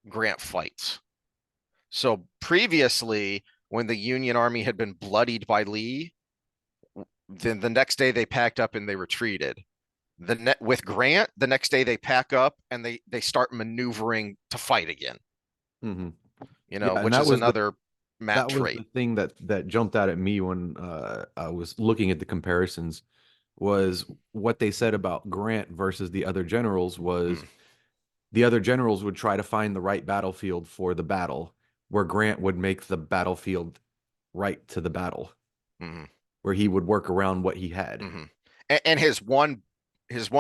Grant fights. So previously, when the Union army had been bloodied by Lee, then the next day they packed up and they retreated. With Grant, the next day they pack up and they start maneuvering to fight again. Hmm. Yeah, and Which is another Matt that was the trait. thing that jumped out at me when I was looking at the comparisons was what they said about Grant versus the other generals was Mm, the other generals would try to find the right battlefield for the battle, where Grant would make the battlefield right to the battle, mm, where he would work around what he had. mm. And his one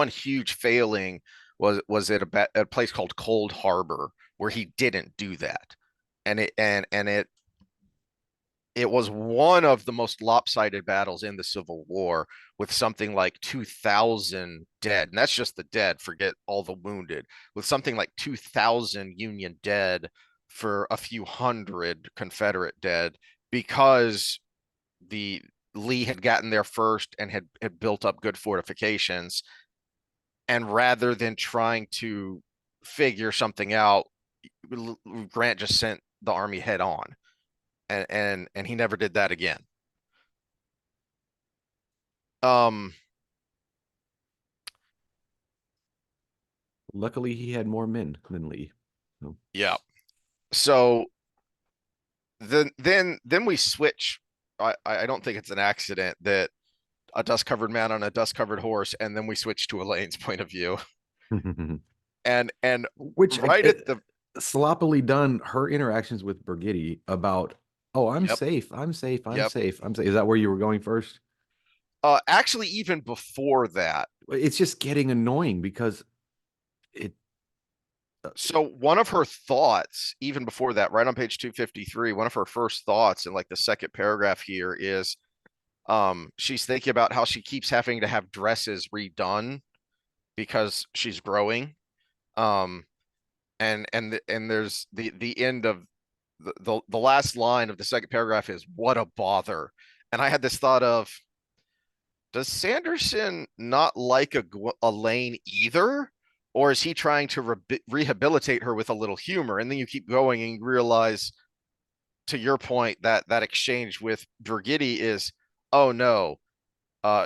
huge failing was at a place called Cold Harbor, where he didn't do that, and it was one of the most lopsided battles in the Civil War, with something like 2,000 dead. And that's just the dead, forget all the wounded, with something like 2,000 Union dead for a few hundred Confederate dead, because the Lee had gotten there first and had built up good fortifications. And rather than trying to figure something out, Grant just sent the army head on, and he never did that again. Um, Luckily, he had more men than Lee. So. yeah. So then we switch. I don't think it's an accident that a dust covered man on a dust covered horse, and then we switch to Elayne's point of view. And Which right at the sloppily done. Her interactions with Brigitte about, oh, I'm yep, safe, I'm safe, I'm yep. safe, I'm safe. Is that where you were going first? Actually, even before that. It's just getting annoying because it. So one of her thoughts, even before that, right on page 253, one of her first thoughts in like the second paragraph here is she's thinking about how she keeps having to have dresses redone because she's growing. Um and there's the end of the last line of the second paragraph is what a bother. And I had this thought of, does Sanderson not like a Lane either? Or is he trying to rehabilitate her with a little humor? And then you keep going and you realize, to your point, that that exchange with Brigitte is, oh no,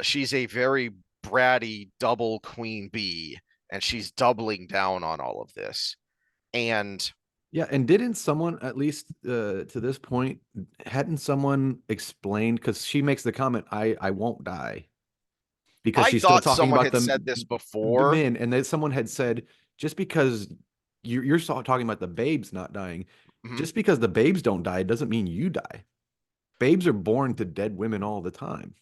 she's a very bratty double queen bee, and she's doubling down on all of this. And Yeah, and didn't someone, at least to this point, hadn't someone explained, because she makes the comment, I won't die, because I she's still thought talking someone about had said this the before. men, and then someone had said, just because you're talking about the babes not dying, Mhm. just because the babes don't die doesn't mean you die. Babes are born to dead women all the time.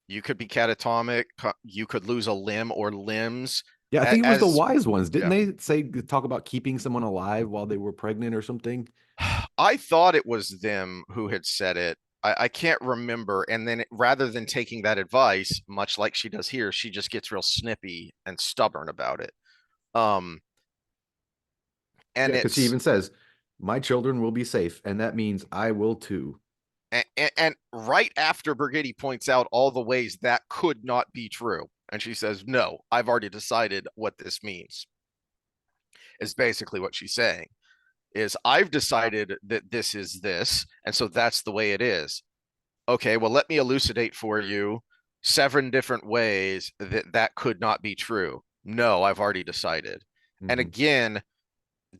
You could be catatonic, you could lose a limb or limbs. Yeah, I think it was the As wise ones. Didn't yeah, they say talk about keeping someone alive while they were pregnant or something? I thought it was them who had said it. I can't remember. And then rather than taking that advice, much like she does here, she just gets real snippy and stubborn about it. Um, Yeah, and because she it's even says, "My children will be safe, and that means I will too." and right after Brigitte points out all the ways that could not be true, and she says, "No, I've already decided what this means." Is basically what she's saying. Is I've decided that this is this, and so that's the way it is. Okay, well, let me elucidate for you 7 different ways that that could not be true. No, I've already decided. And Mhm. again,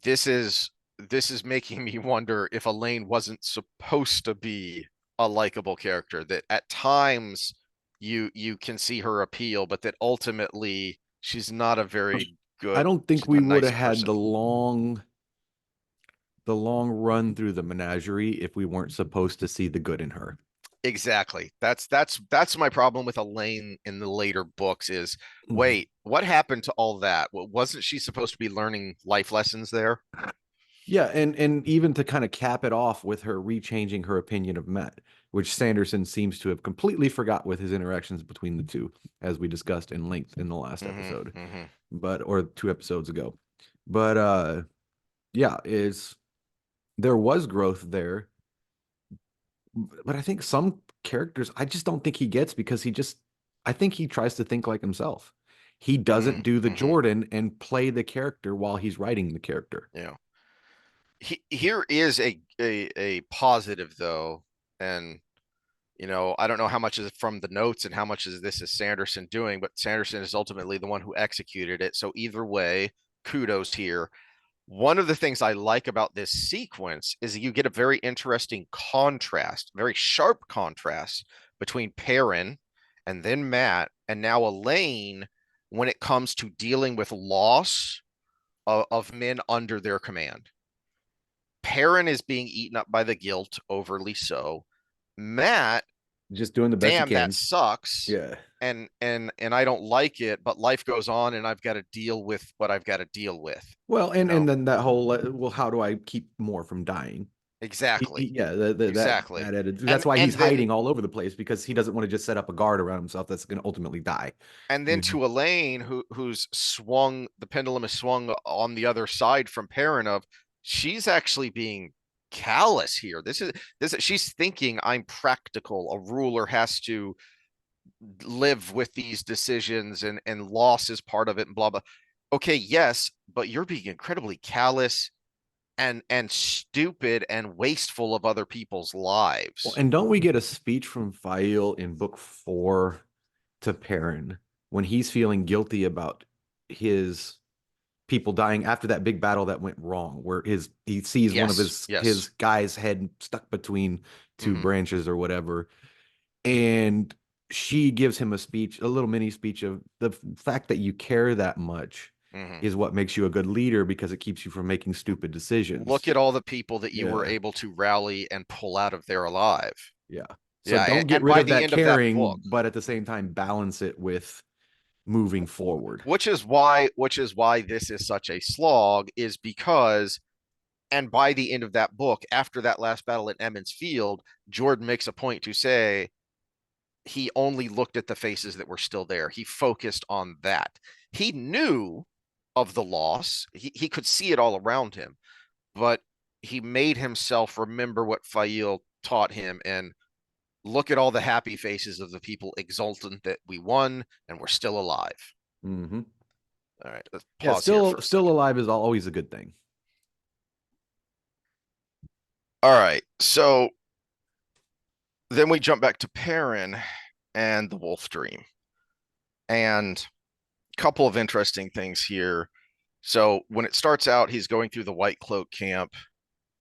this is this is making me wonder if Elayne wasn't supposed to be a likable character, that at times you can see her appeal, but that ultimately she's not a very I good, don't think she's not we a would nice have had person. the long run through the menagerie if we weren't supposed to see the good in her. Exactly. That's my problem with Elayne in the later books is, Mhm. wait, what happened to all that? Wasn't she supposed to be learning life lessons there? Yeah, and even to kind of cap it off with her rechanging her opinion of Matt, which Sanderson seems to have completely forgot with his interactions between the two, as we discussed in length in the last Hmm, episode, hmm. but or 2 episodes ago. But yeah, is there was growth there, but I think some characters I just don't think he gets because I think he tries to think like himself. He doesn't Mm, do the hmm. Jordan and play the character while he's writing the character. Yeah. Here is a positive though, and I don't know how much is from the notes and how much is this is Sanderson doing, but Sanderson is ultimately the one who executed it. So either way, kudos here. One of the things I like about this sequence is you get a very interesting contrast, very sharp contrast between Perrin and then Matt and now Elayne when it comes to dealing with loss of men under their command. Perrin is being eaten up by the guilt, overly so. Matt, Just doing the best he damn, that can. sucks. Yeah. And I don't like it, but life goes on and I've got to deal with what I've got to deal with, Well, you and know? then that whole well, how do I keep more from dying? Exactly. Yeah, Exactly. that attitude. That's And why he's and then hiding all over the place because he doesn't want to just set up a guard around himself that's going to ultimately die. and then Mhm. to Elayne, who's swung, the pendulum is swung on the other side from Perrin of, she's actually being callous here. This she's thinking I'm practical. A ruler has to live with these decisions, and loss is part of it and blah blah. Okay, yes, but you're being incredibly callous and stupid and wasteful of other people's Well, lives. and don't we get a speech from Faile in book 4 to Perrin when he's feeling guilty about his people dying after that big battle that went wrong, where he sees one of Yes, his yes. guys' head stuck between two Hmm. branches or whatever, and she gives him a speech, a little mini speech of the fact that you care that much Hmm. is what makes you a good leader because it keeps you from making stupid Look decisions. at all the people that you were Yeah. able to rally and pull out of there alive. Yeah. So Yeah, don't get and rid by of the that end of that book, caring, but at the same time balance it with moving forward. which is why this is such a slog, is because, and by the end of that book, after that last battle at Emmons Field, Jordan makes a point to say he only looked at the faces that were still there. He focused on that. He knew of the loss. He could see it all around him, but he made himself remember what Faile taught him and look at all the happy faces of the people exultant that we won and we're still alive. Hmm. All right, let's Yeah, pause here for a still second. alive is always a good thing. All right, so then we jump back to Perrin and the Wolf Dream, and a couple of interesting things here. So when it starts out, he's going through the White Cloak camp,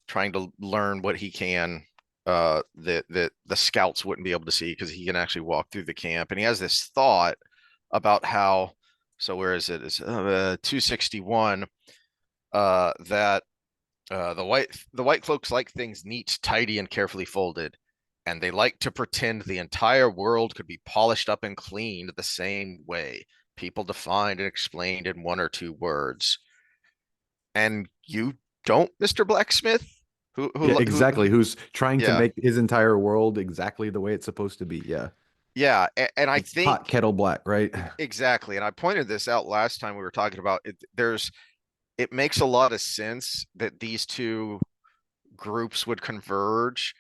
trying to learn what he can that the scouts wouldn't be able to see because he can actually walk through the camp. And he has this thought about how, so where is it? It's 261, that the white cloaks like things neat, tidy, and carefully folded, and they like to pretend the entire world could be polished up and cleaned the same way. People defined and explained in one or two words. And you don't, Mr. Blacksmith? Yeah, exactly. Who's trying to Yeah, make his entire world exactly the way it's supposed to be. Yeah. yeah. And I It's pot think kettle black, right? exactly. And I pointed this out last time we were talking about it. It makes a lot of sense that these two groups would converge.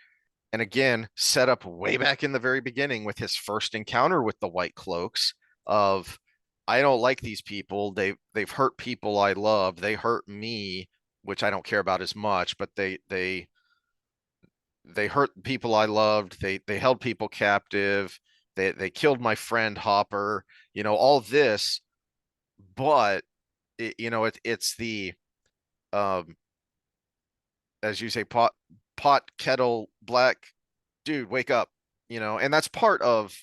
And again, set up way back in the very beginning with his first encounter with the White Cloaks of, I don't like these people. They've hurt people I love. They hurt me, which I don't care about as much, but they hurt people I loved. They held people captive. They killed my friend Hopper. All this, but it's the um as you say, pot kettle black, dude, wake up. And that's part of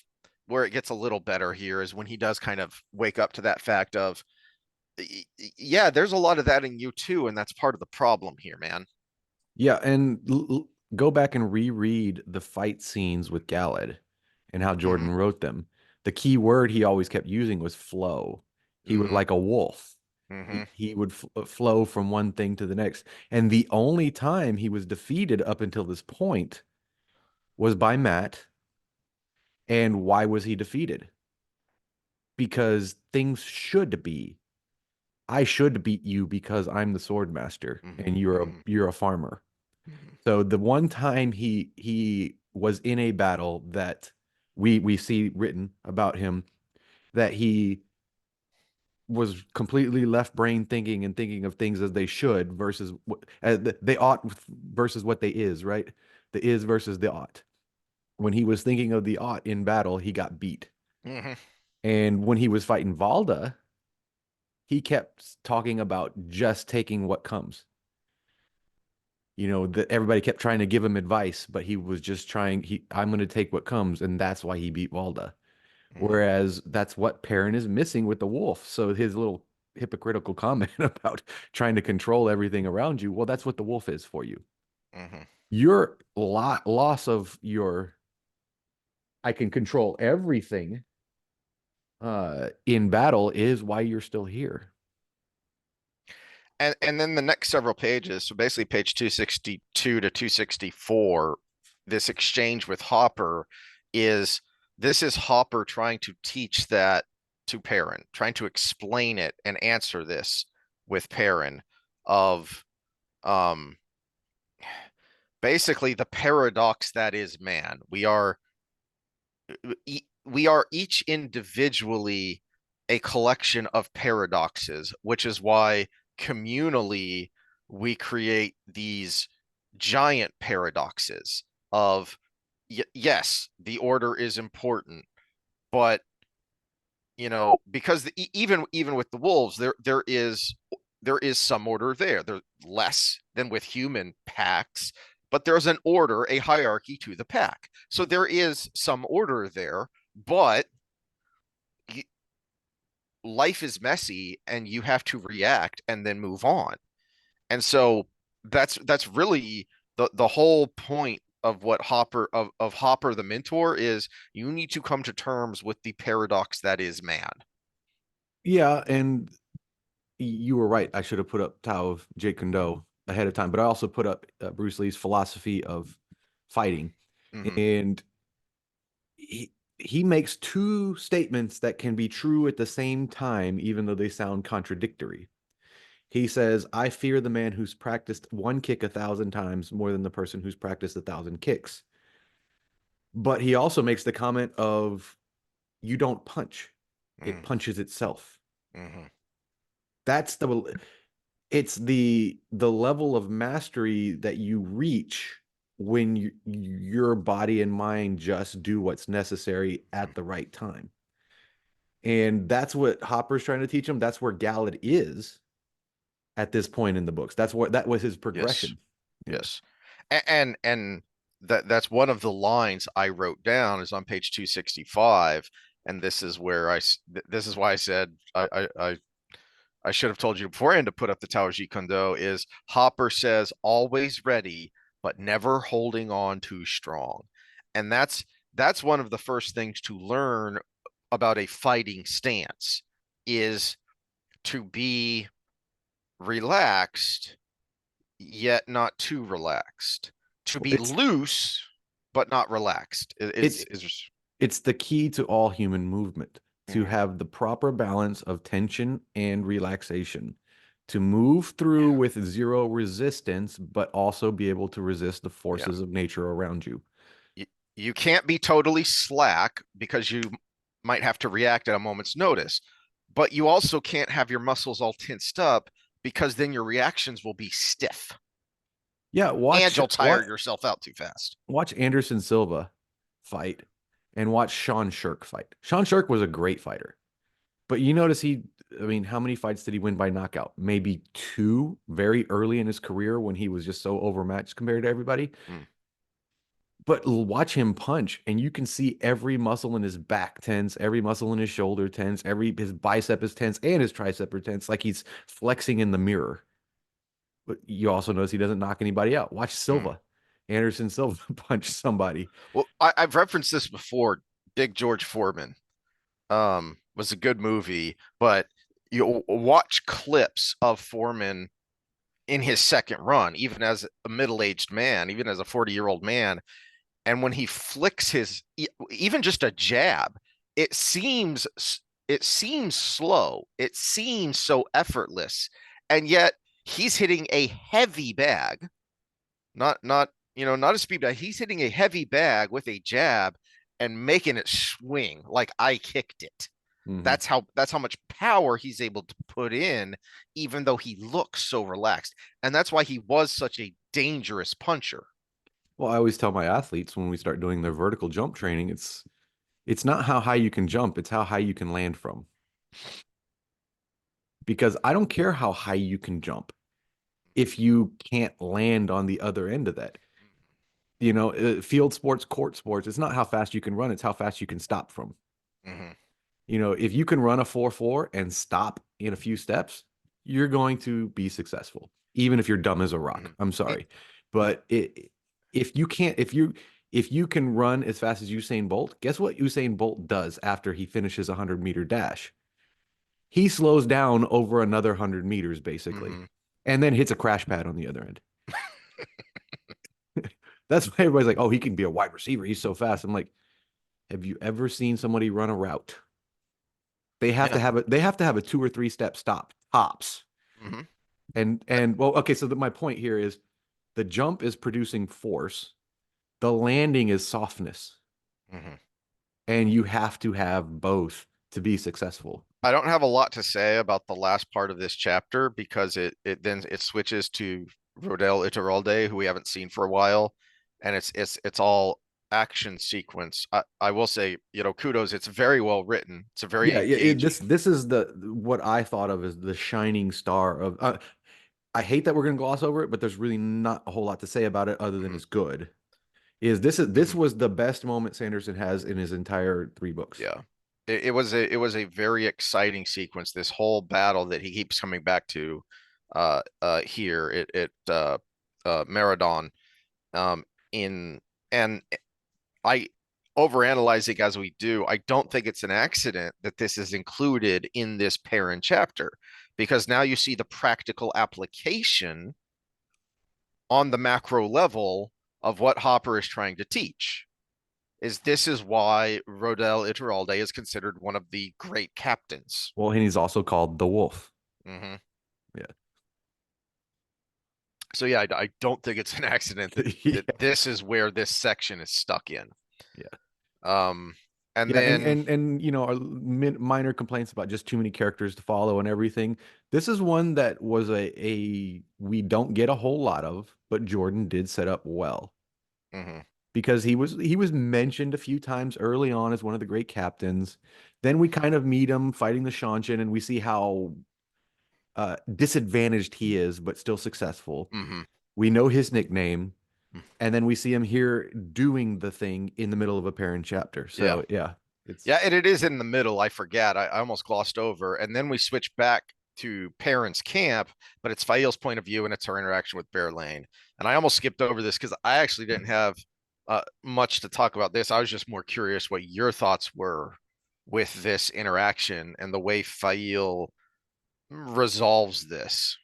where it gets a little better here is when he does kind of wake up to that fact of, yeah, there's a lot of that in you too, and that's part of the problem here, man. Yeah, and go back and reread the fight scenes with Galad and how Hmm. Jordan wrote them. The key word he always kept using was flow. He was Hmm. like a wolf. Hmm. He would flow from one thing to the next. And the only time he was defeated up until this point was by Matt. And why was he defeated? Because things should be. I should beat you because I'm the sword master Hmm. and Hmm. you're a farmer. Hmm. So the one time he was in a battle that we see written about him that he was completely left brain thinking and thinking of things as they should versus what they ought versus what they is, right? The is versus the ought. When he was thinking of the ought in battle, he got beat. Hmm. And when he was fighting Valda, he kept talking about just taking what comes. That everybody kept trying to give him advice, but he was just trying, I'm going to take what comes, and that's why he beat Valda. Hmm. Whereas that's what Perrin is missing with the wolf. So his little hypocritical comment about trying to control everything around you, well, that's what the wolf is for you. Hmm. Your loss of your I can control everything in battle is why you're still here. And then the next several pages, so basically page 262 to 264, this exchange with Hopper is this is Hopper trying to teach that to Perrin, trying to explain it and answer this with Perrin of um basically the paradox that is man. We are each individually a collection of paradoxes, which is why communally we create these giant paradoxes of yes, the order is important, but because even with the wolves, there is some order there. There's less than with human packs, but there's an order, a hierarchy to the pack. So there is some order there, but life is messy and you have to react and then move on. And so that's really the whole point of what Hopper the mentor is. You need to come to terms with the paradox that is man. Yeah, and you were right. I should have put up Tao of Jake Kondo ahead of time, but I also put up Bruce Lee's philosophy of fighting. Mm-hmm. And he makes two statements that can be true at the same time, even though they sound contradictory. He says, I fear the man who's practiced one kick 1,000 times more than the person who's practiced 1,000 kicks. But he also makes the comment of, you don't punch, it punches itself. Mm-hmm. That's the it's the level of mastery that you reach when your body and mind just do what's necessary at the right time. And that's what Hopper's trying to teach him. That's where Galad is at this point in the books. That was his Yes. progression. Yeah. Yes. And that's one of the lines I wrote down is on page 265. And this is why I said I should have told you beforehand to put up the Tao Ji Kondo is Hopper says always ready, but never holding on too strong. And that's one of the first things to learn about a fighting stance is to be relaxed yet not too relaxed, to be It's loose but not relaxed it's is it's the key to all human movement to Mhm. have the proper balance of tension and relaxation, to move through with zero resistance, but also be able to resist the Yeah. forces of nature around you. You, you can't be totally slack because you might have to react at a moment's notice, but you also can't have your muscles all tensed up because then your reactions will be stiff Yeah, and you'll tire yourself out too fast. watch Anderson Silva fight and watch Sean Shirk fight. Sean Shirk was a great fighter. But you notice I mean, how many fights did he win by knockout? Maybe two very early in his career when he was just so overmatched compared to everybody. Mm, But watch him punch, and you can see every muscle in his back tense, every muscle in his shoulder tense, every his bicep is tense, and his tricep are tense, like he's flexing in the mirror. But you also notice he doesn't knock anybody out. Watch mm. Silva, Anderson Silva punch somebody. Well, I've referenced this before. Big George Foreman was a good movie, but you watch clips of Foreman in his second run, even as a middle-aged man, even as a 40-year-old man, and when he flicks even just a jab, it seems it seems slow, it seems so effortless, and yet he's hitting a heavy bag, not a speed bag. He's hitting a heavy bag with a jab and making it swing like I kicked it. Mhm. That's how much power he's able to put in, even though he looks so relaxed. And that's why he was such a dangerous puncher. Well, I always tell my athletes when we start doing their vertical jump training, it's not how high you can jump, it's how high you can land from. Because I don't care how high you can jump if you can't land on the other end of that. Field sports, court sports, it's not how fast you can run, it's how fast you can stop from. Mm-hmm. If you can run a 4.4 and stop in a few steps, you're going to be successful, even if you're dumb as a rock. I'm Mm-hmm. sorry. But if you can't, if you can run as fast as Usain Bolt, guess what Usain Bolt does after he finishes a 100-meter dash? He slows down over another 100 meters, basically, Mm-hmm. and then hits a crash pad on the other end. That's why everybody's like, oh, he can be a wide receiver. He's so fast. I'm like, have you ever seen somebody run a route? Yeah. They have to have a 2 or 3 step stop tops. Mm-hmm. And well, okay, so my point here is the jump is producing force, the landing is softness, Mm-hmm. and you have to have both to be successful. I don't have a lot to say about the last part of this chapter because it switches to Rodel Iturralde, who we haven't seen for a while, and it's all action sequence. I will say, kudos. It's very well written. It's a very Yeah, yeah. engaging. This is the what I thought of as the shining star of. I hate that we're going to gloss over it, but there's really not a whole lot to say about it other than Mhm, it's good. This mhm. was the best moment Sanderson has in his entire three books. Yeah. It was a very exciting sequence. This whole battle that he keeps coming back to here at Meridon um in and I overanalyzing as we do, I don't think it's an accident that this is included in this Perrin chapter because now you see the practical application on the macro level of what Hopper is trying to teach. This is why Rodel Iturralde is considered one of the great captains. Well, and he's also called the Wolf. Hmm. Yeah. So yeah, I don't think it's an accident that Yeah. that this is where this section is stuck in. Yeah. Um, and Yeah, then minor complaints about just too many characters to follow and everything. This is one that was a we don't get a whole lot of, but Jordan did set up well mhm, because he was mentioned a few times early on as one of the great captains. Then we kind of meet him fighting the Shanshan, and we see how disadvantaged he is, but still successful. mhm, We know his nickname, mm, and then we see him here doing the thing in the middle of a parent chapter. yeah. So yeah, Yeah, it's and it is in the middle. I forget. I almost glossed over. And then we switch back to Perrin's camp, but it's Faile's point of view and it's her interaction with Lane. And I almost skipped over this because I actually didn't have much to talk about this. I was just more curious what your thoughts were with this interaction and the way Faile resolves this.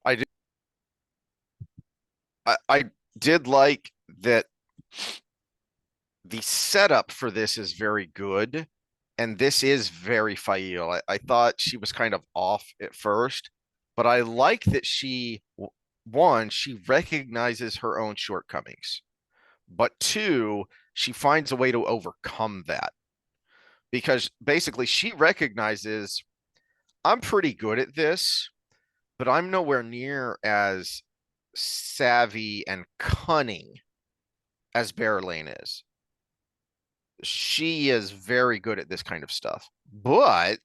I did, I did like that the setup for this is very good. And this is very Faile. I thought she was kind of off at first, but I like that one, she recognizes her own shortcomings, but two, she finds a way to overcome that because basically she recognizes I'm pretty good at this, but I'm nowhere near as savvy and cunning as Lane is. She is very good at this kind of stuff, but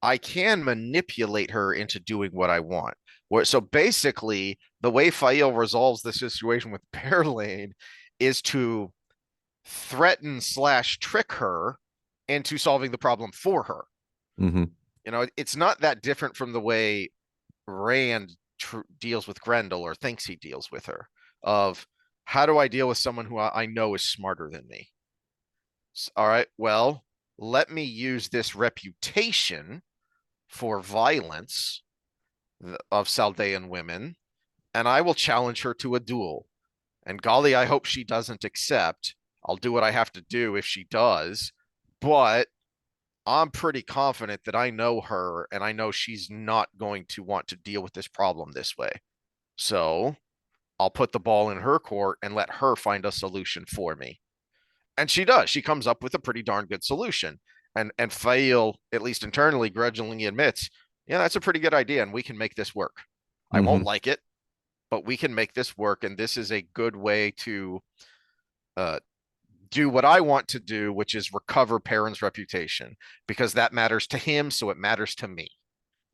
I can manipulate her into doing what I want. So basically, the way Faile resolves the situation with Lane is to threaten slash trick her into solving the problem for her. mhm. It's not that different from the way Rand deals with Grendel or thinks he deals with her. Of how do I deal with someone who I know is smarter than me? All right, well, let me use this reputation for violence of Saldean women, and I will challenge her to a duel. And golly, I hope she doesn't accept. I'll do what I have to do if she does, but I'm pretty confident that I know her and I know she's not going to want to deal with this problem this way. So I'll put the ball in her court and let her find a solution for me. And she does. She comes up with a pretty darn good solution. And Faile, at least internally, grudgingly admits, yeah, that's a pretty good idea, and we can make this work. I won't Mhm. like it, but we can make this work, and this is a good way to uh, do what I want to do, which is recover Perrin's reputation, because that matters to him, so it matters to me.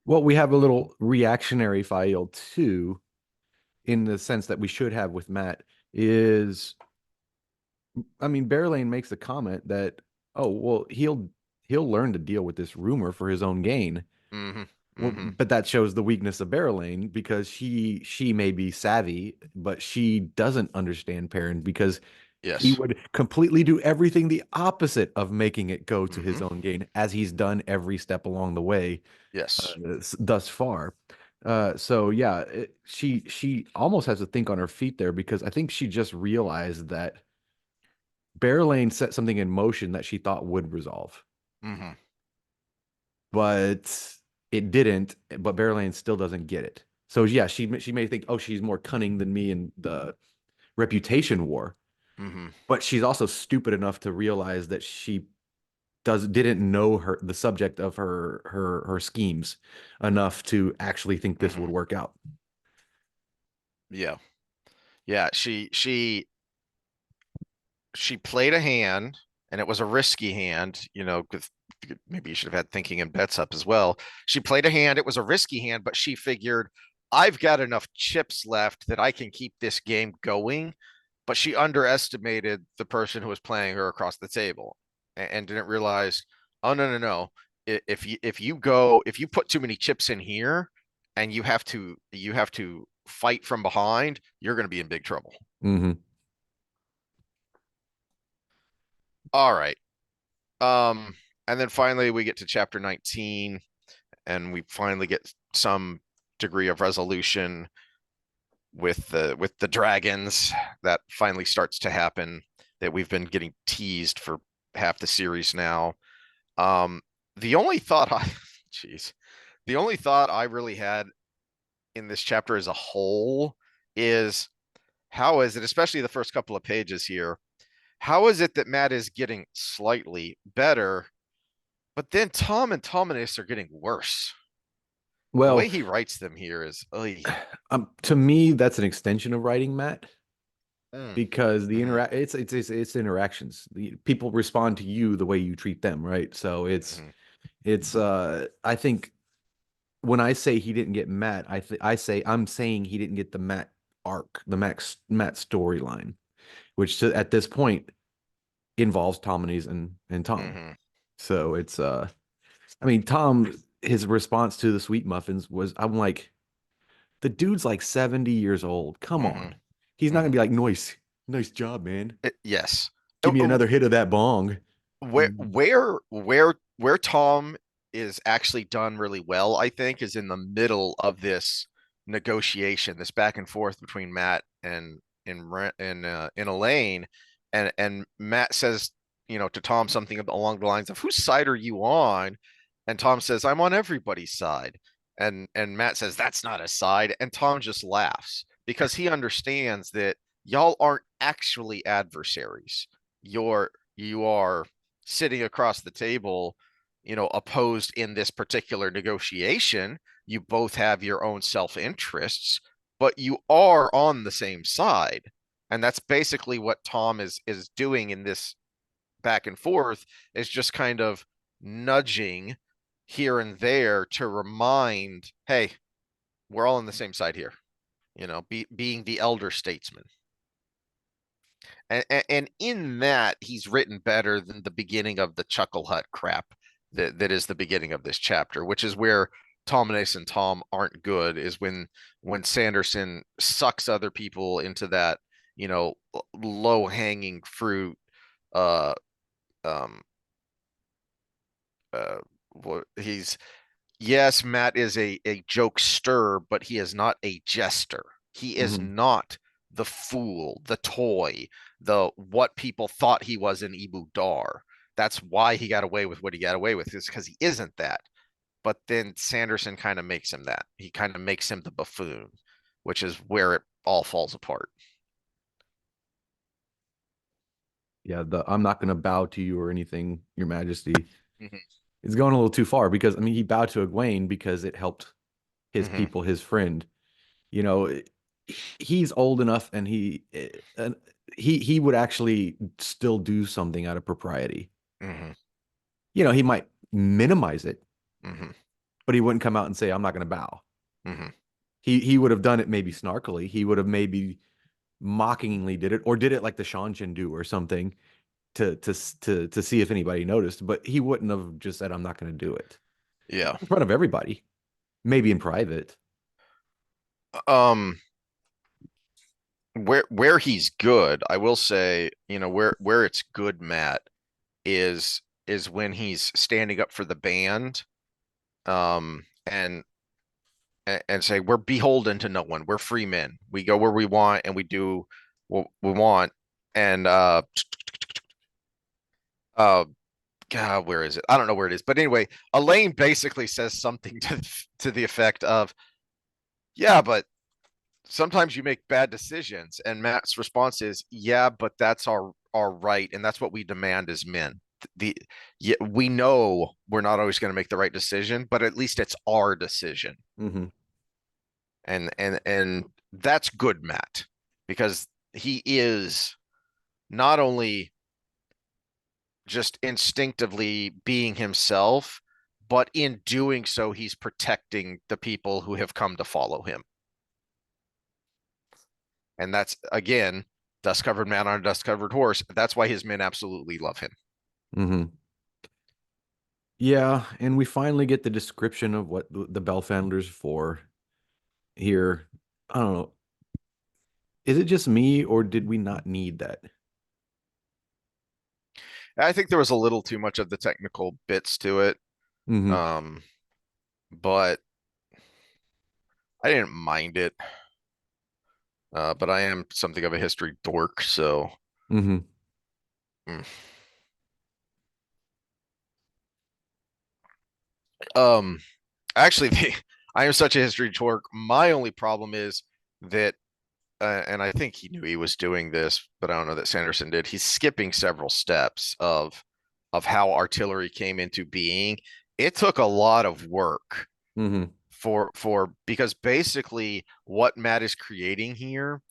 Well, we have a little reactionary file too, in the sense that we should have with Matt. Is I mean, Bearlane makes the comment that, oh, well, he'll learn to deal with this rumor for his own gain. Mm-hmm. Well, Mm-hmm. but that shows the weakness of Bearlane because she may be savvy, but she doesn't understand Perrin because he Yes. would completely do everything the opposite of making it go to his Mm-hmm. own gain, as he's done every step along the way Yes. thus far. So yeah, she almost has to think on her feet there because I think she just realized that Bearlane set something in motion that she thought would resolve, Mm-hmm. but it didn't. But Bearlane still doesn't get it. So yeah, she may think, oh, she's more cunning than me in the reputation war, Mm-hmm. but she's also stupid enough to realize that she didn't know the subject of her schemes enough to actually think this Mm-hmm. would work out. Yeah. Yeah, she played a hand, and it was a risky hand, because maybe you should have had thinking and bets up as well. She played a hand, it was a risky hand, but she figured, I've got enough chips left that I can keep this game going. But she underestimated the person who was playing her across the table, and didn't realize, oh, no, no, no. If you put too many chips in here, and you have to fight from behind, you're going to be in big trouble. Hmm. All right. Um, and then finally we get to chapter 19, and we finally get some degree of resolution with the dragons. That finally starts to happen, that we've been getting teased for half the series now. Um, the only thought I, jeez, the only thought I really had in this chapter as a whole is, how is it, especially the first couple of pages here, how is it that Matt is getting slightly better, but then Tom and Tominus are getting worse? The way Well, he writes them here is, to me, that's an extension of writing Matt mm, because the mm-hmm, interact it's interactions. People respond to you the way you treat them, right? So mm-hmm, it's I think when I say he didn't get Matt, I say I'm saying he didn't get the Matt arc, the Matt storyline, which at this point involves Tominese and Tom. mm-hmm, So it's I mean Tom, his response to the sweet muffins was, I'm like, the dude's like 70 years old. Come mm-hmm, on. He's not gonna mm-hmm. be like, nice job, man. Yes. Give me another hit of that bong. where where Tom is actually done really well, I think, is in the middle of this negotiation, this back and forth between Matt and Elayne, and Matt says, to Tom something along the lines of, "Whose side are you on?" And Tom says, "I'm on everybody's side." And Matt says, "That's not a side." And Tom just laughs because he understands that y'all aren't actually adversaries. You are sitting across the table, opposed in this particular negotiation. You both have your own self-interests, but you are on the same side. And that's basically what Tom is doing in this back and forth, is just kind of nudging here and there to remind, hey, we're all on the same side here, being the elder statesman. And in that, he's written better than the beginning of the Chuckle Hut crap that is the beginning of this chapter, which is where Tominus and Tom aren't good, is when Sanderson sucks other people into that, low hanging fruit. uh um what he's Yes, Matt is a jokester, but he is not a jester. He is Mhm. not the fool, the toy, the what people thought he was in Ibu Dar. That's why he got away with what he got away with, is because he isn't that. But then Sanderson kind of makes him that. He kind of makes him the buffoon, which is where it all falls apart. Yeah, the I'm not gonna bow to you or anything, Your Majesty. Mm-hmm. It's going a little too far because I mean he bowed to Egwene because it helped his Mm-hmm. people, his friend. You know, he's old enough and he would actually still do something out of propriety. Mm-hmm. He might minimize it, Mm-hmm. but he wouldn't come out and say, I'm not gonna bow. Mm-hmm. He would have done it maybe snarkily. He would have maybe mockingly did it or did it like the Shanshan do or something to see if anybody noticed, but he wouldn't have just said, I'm not going to do it Yeah. in front of everybody, maybe in private. Um, where he's good, I will say, where it's good, Matt, is when he's standing up for the band, and say, we're beholden to no one. We're free men. We go where we want and we do what we want. And uh God, where is it? I don't know where it is. But anyway, Elayne basically says something to the effect of, yeah, but sometimes you make bad decisions. And Matt's response is, yeah, but that's our right, and that's what we demand as men. The Yeah, we know we're not always going to make the right decision, but at least it's our decision. Mm-hmm. And that's good, Matt. because he is not only just instinctively being himself, but in doing so, he's protecting the people who have come to follow him. And that's, again, dust covered man on a dust covered horse. That's why his men absolutely love him. Hmm. Yeah, and we finally get the description of what the Bellfounders for here. I don't know. Is it just me, or did we not need that? I think there was a little too much of the technical bits to it. Hmm. Um, but I didn't mind it. But I am something of a history dork, so Hmm. mm. um actually I am such a history dork. My only problem is that and I think he knew he was doing this, but I don't know that Sanderson did. He's skipping several steps of how artillery came into being. It took a lot of work Hmm. for because basically what Matt is creating here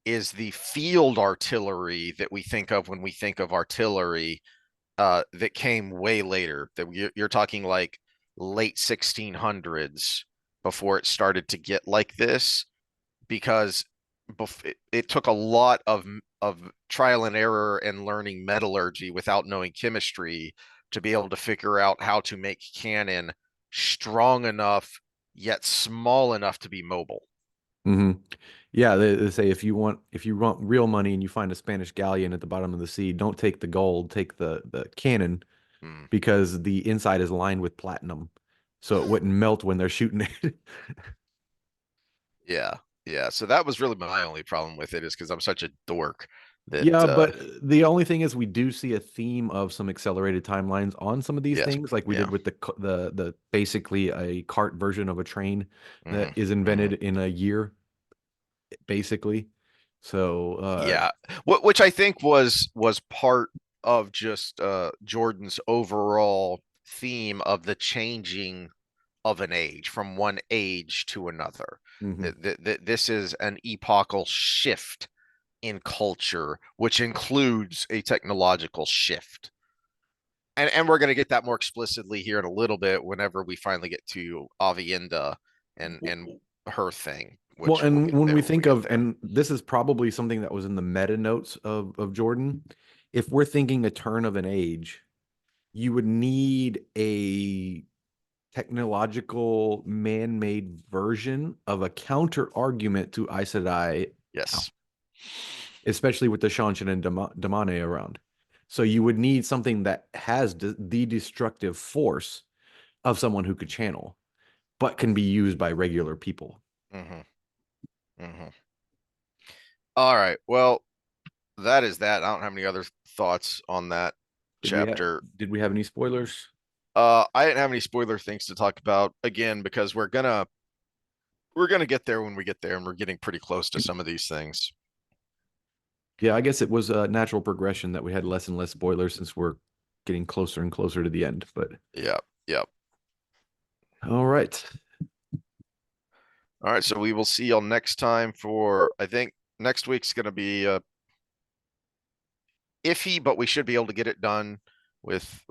is the field artillery that we think of when we think of artillery, that came way later. That you're talking like late 1600s before it started to get like this, because it took a lot of trial and error and learning metallurgy without knowing chemistry to be able to figure out how to make cannon strong enough yet small enough to be mobile. Hmm. Yeah, they say if you want real money and you find a Spanish galleon at the bottom of the sea, don't take the gold, take the cannon Mm. because the inside is lined with platinum, so it wouldn't melt when they're shooting it. Yeah, yeah. So that was really my only problem with it, is because I'm such a dork that Yeah, but the only thing is we do see a theme of some accelerated timelines on some of these yes, things, like we yeah. did with the basically a cart version of a train that Hmm. is Hmm. invented in a year, basically. So, Yeah, which I think was part of just Jordan's overall theme of the changing of an age from one age to another. mhm. That this is an epochal shift in culture, which includes a technological shift. And we're going to get that more explicitly here in a little bit whenever we finally get to Avienda and her thing, Well, which we'll and get when there we when we think get of, there. and this is probably something that was in the meta notes of Jordan, if we're thinking a turn of an age, you would need a technological man-made version of a counter argument to Aes Sedai, Yes. especially with the Shanshan and Damane around. So you would need something that has the destructive force of someone who could channel, but can be used by regular people. Hmm. Hmm. All right. Well, that is that. I don't have any other thoughts on that chapter. Did we have any spoilers? I didn't have any spoiler things to talk about again because we're gonna get there when we get there, and we're getting pretty close to some of these things. Yeah, I guess it was a natural progression that we had less and less spoilers since we're getting closer and closer to the end. But Yep. Yep. all right. All right. So we will see y'all next time for, I think next week's gonna be iffy, but we should be able to get it done with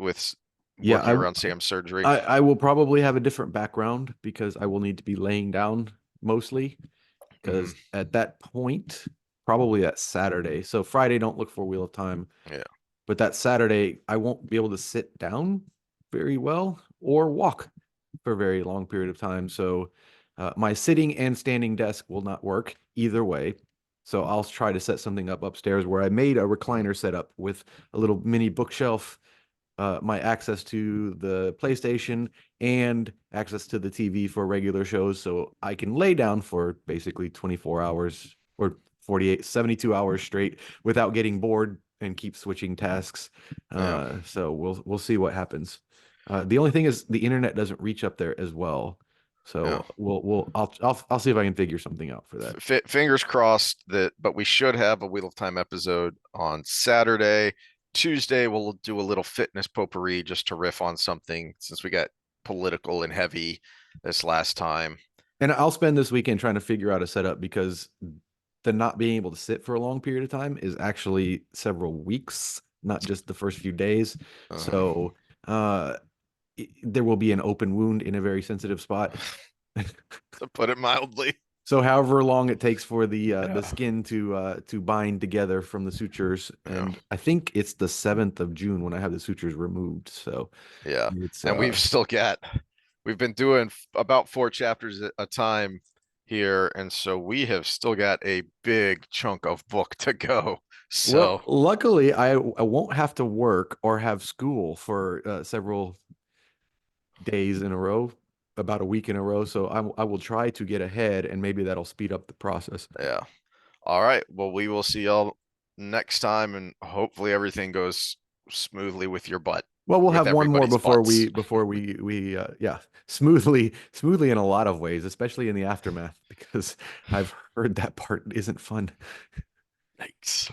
Yeah, working around Sam's surgery. I will probably have a different background because I will need to be laying down mostly Hmm. because at that point, probably that Saturday. So Friday, don't look for Wheel of Time, Yeah. but that Saturday, I won't be able to sit down very well or walk for a very long period of time. So my sitting and standing desk will not work either way. So I'll try to set something up upstairs where I made a Mm. recliner setup with a little mini bookshelf, my access to the PlayStation and access to the TV for regular shows. So I can lay down for basically 24 hours or 48, 72 hours straight without getting bored and keep switching tasks. Yeah. So we'll see what happens. The only thing is the internet doesn't reach up there as well. Yeah. So I'll see if I can figure something out for that. Fingers crossed that, but we should have a Wheel of Time episode on Saturday. Tuesday, we'll do a little fitness potpourri just to riff on something since we got political and heavy this last time. And I'll spend this weekend trying to figure out a setup because the not being able to sit for a long period of time is actually several weeks, not just the first few days. Uh, So there will be an open wound in a very sensitive spot. to put it mildly. So however long it takes for the Yeah. skin to bind together from the sutures, Yeah. and I think it's the 7th of June when I have the sutures removed. So Yeah. it's And we've been doing about 4 chapters at a time here, and so we have still got a big chunk of book to go. well, So luckily I won't have to work or have school for several days in a row, about a week in a row. So I will try to get ahead, and maybe that'll speed up the process. yeah. All right. Well, we will see y'all next time, and hopefully everything goes smoothly with your butt, Well, we'll with have one more everybody's butts. before we yeah, smoothly in a lot of ways, especially in the aftermath, because I've heard that part isn't fun. Thanks.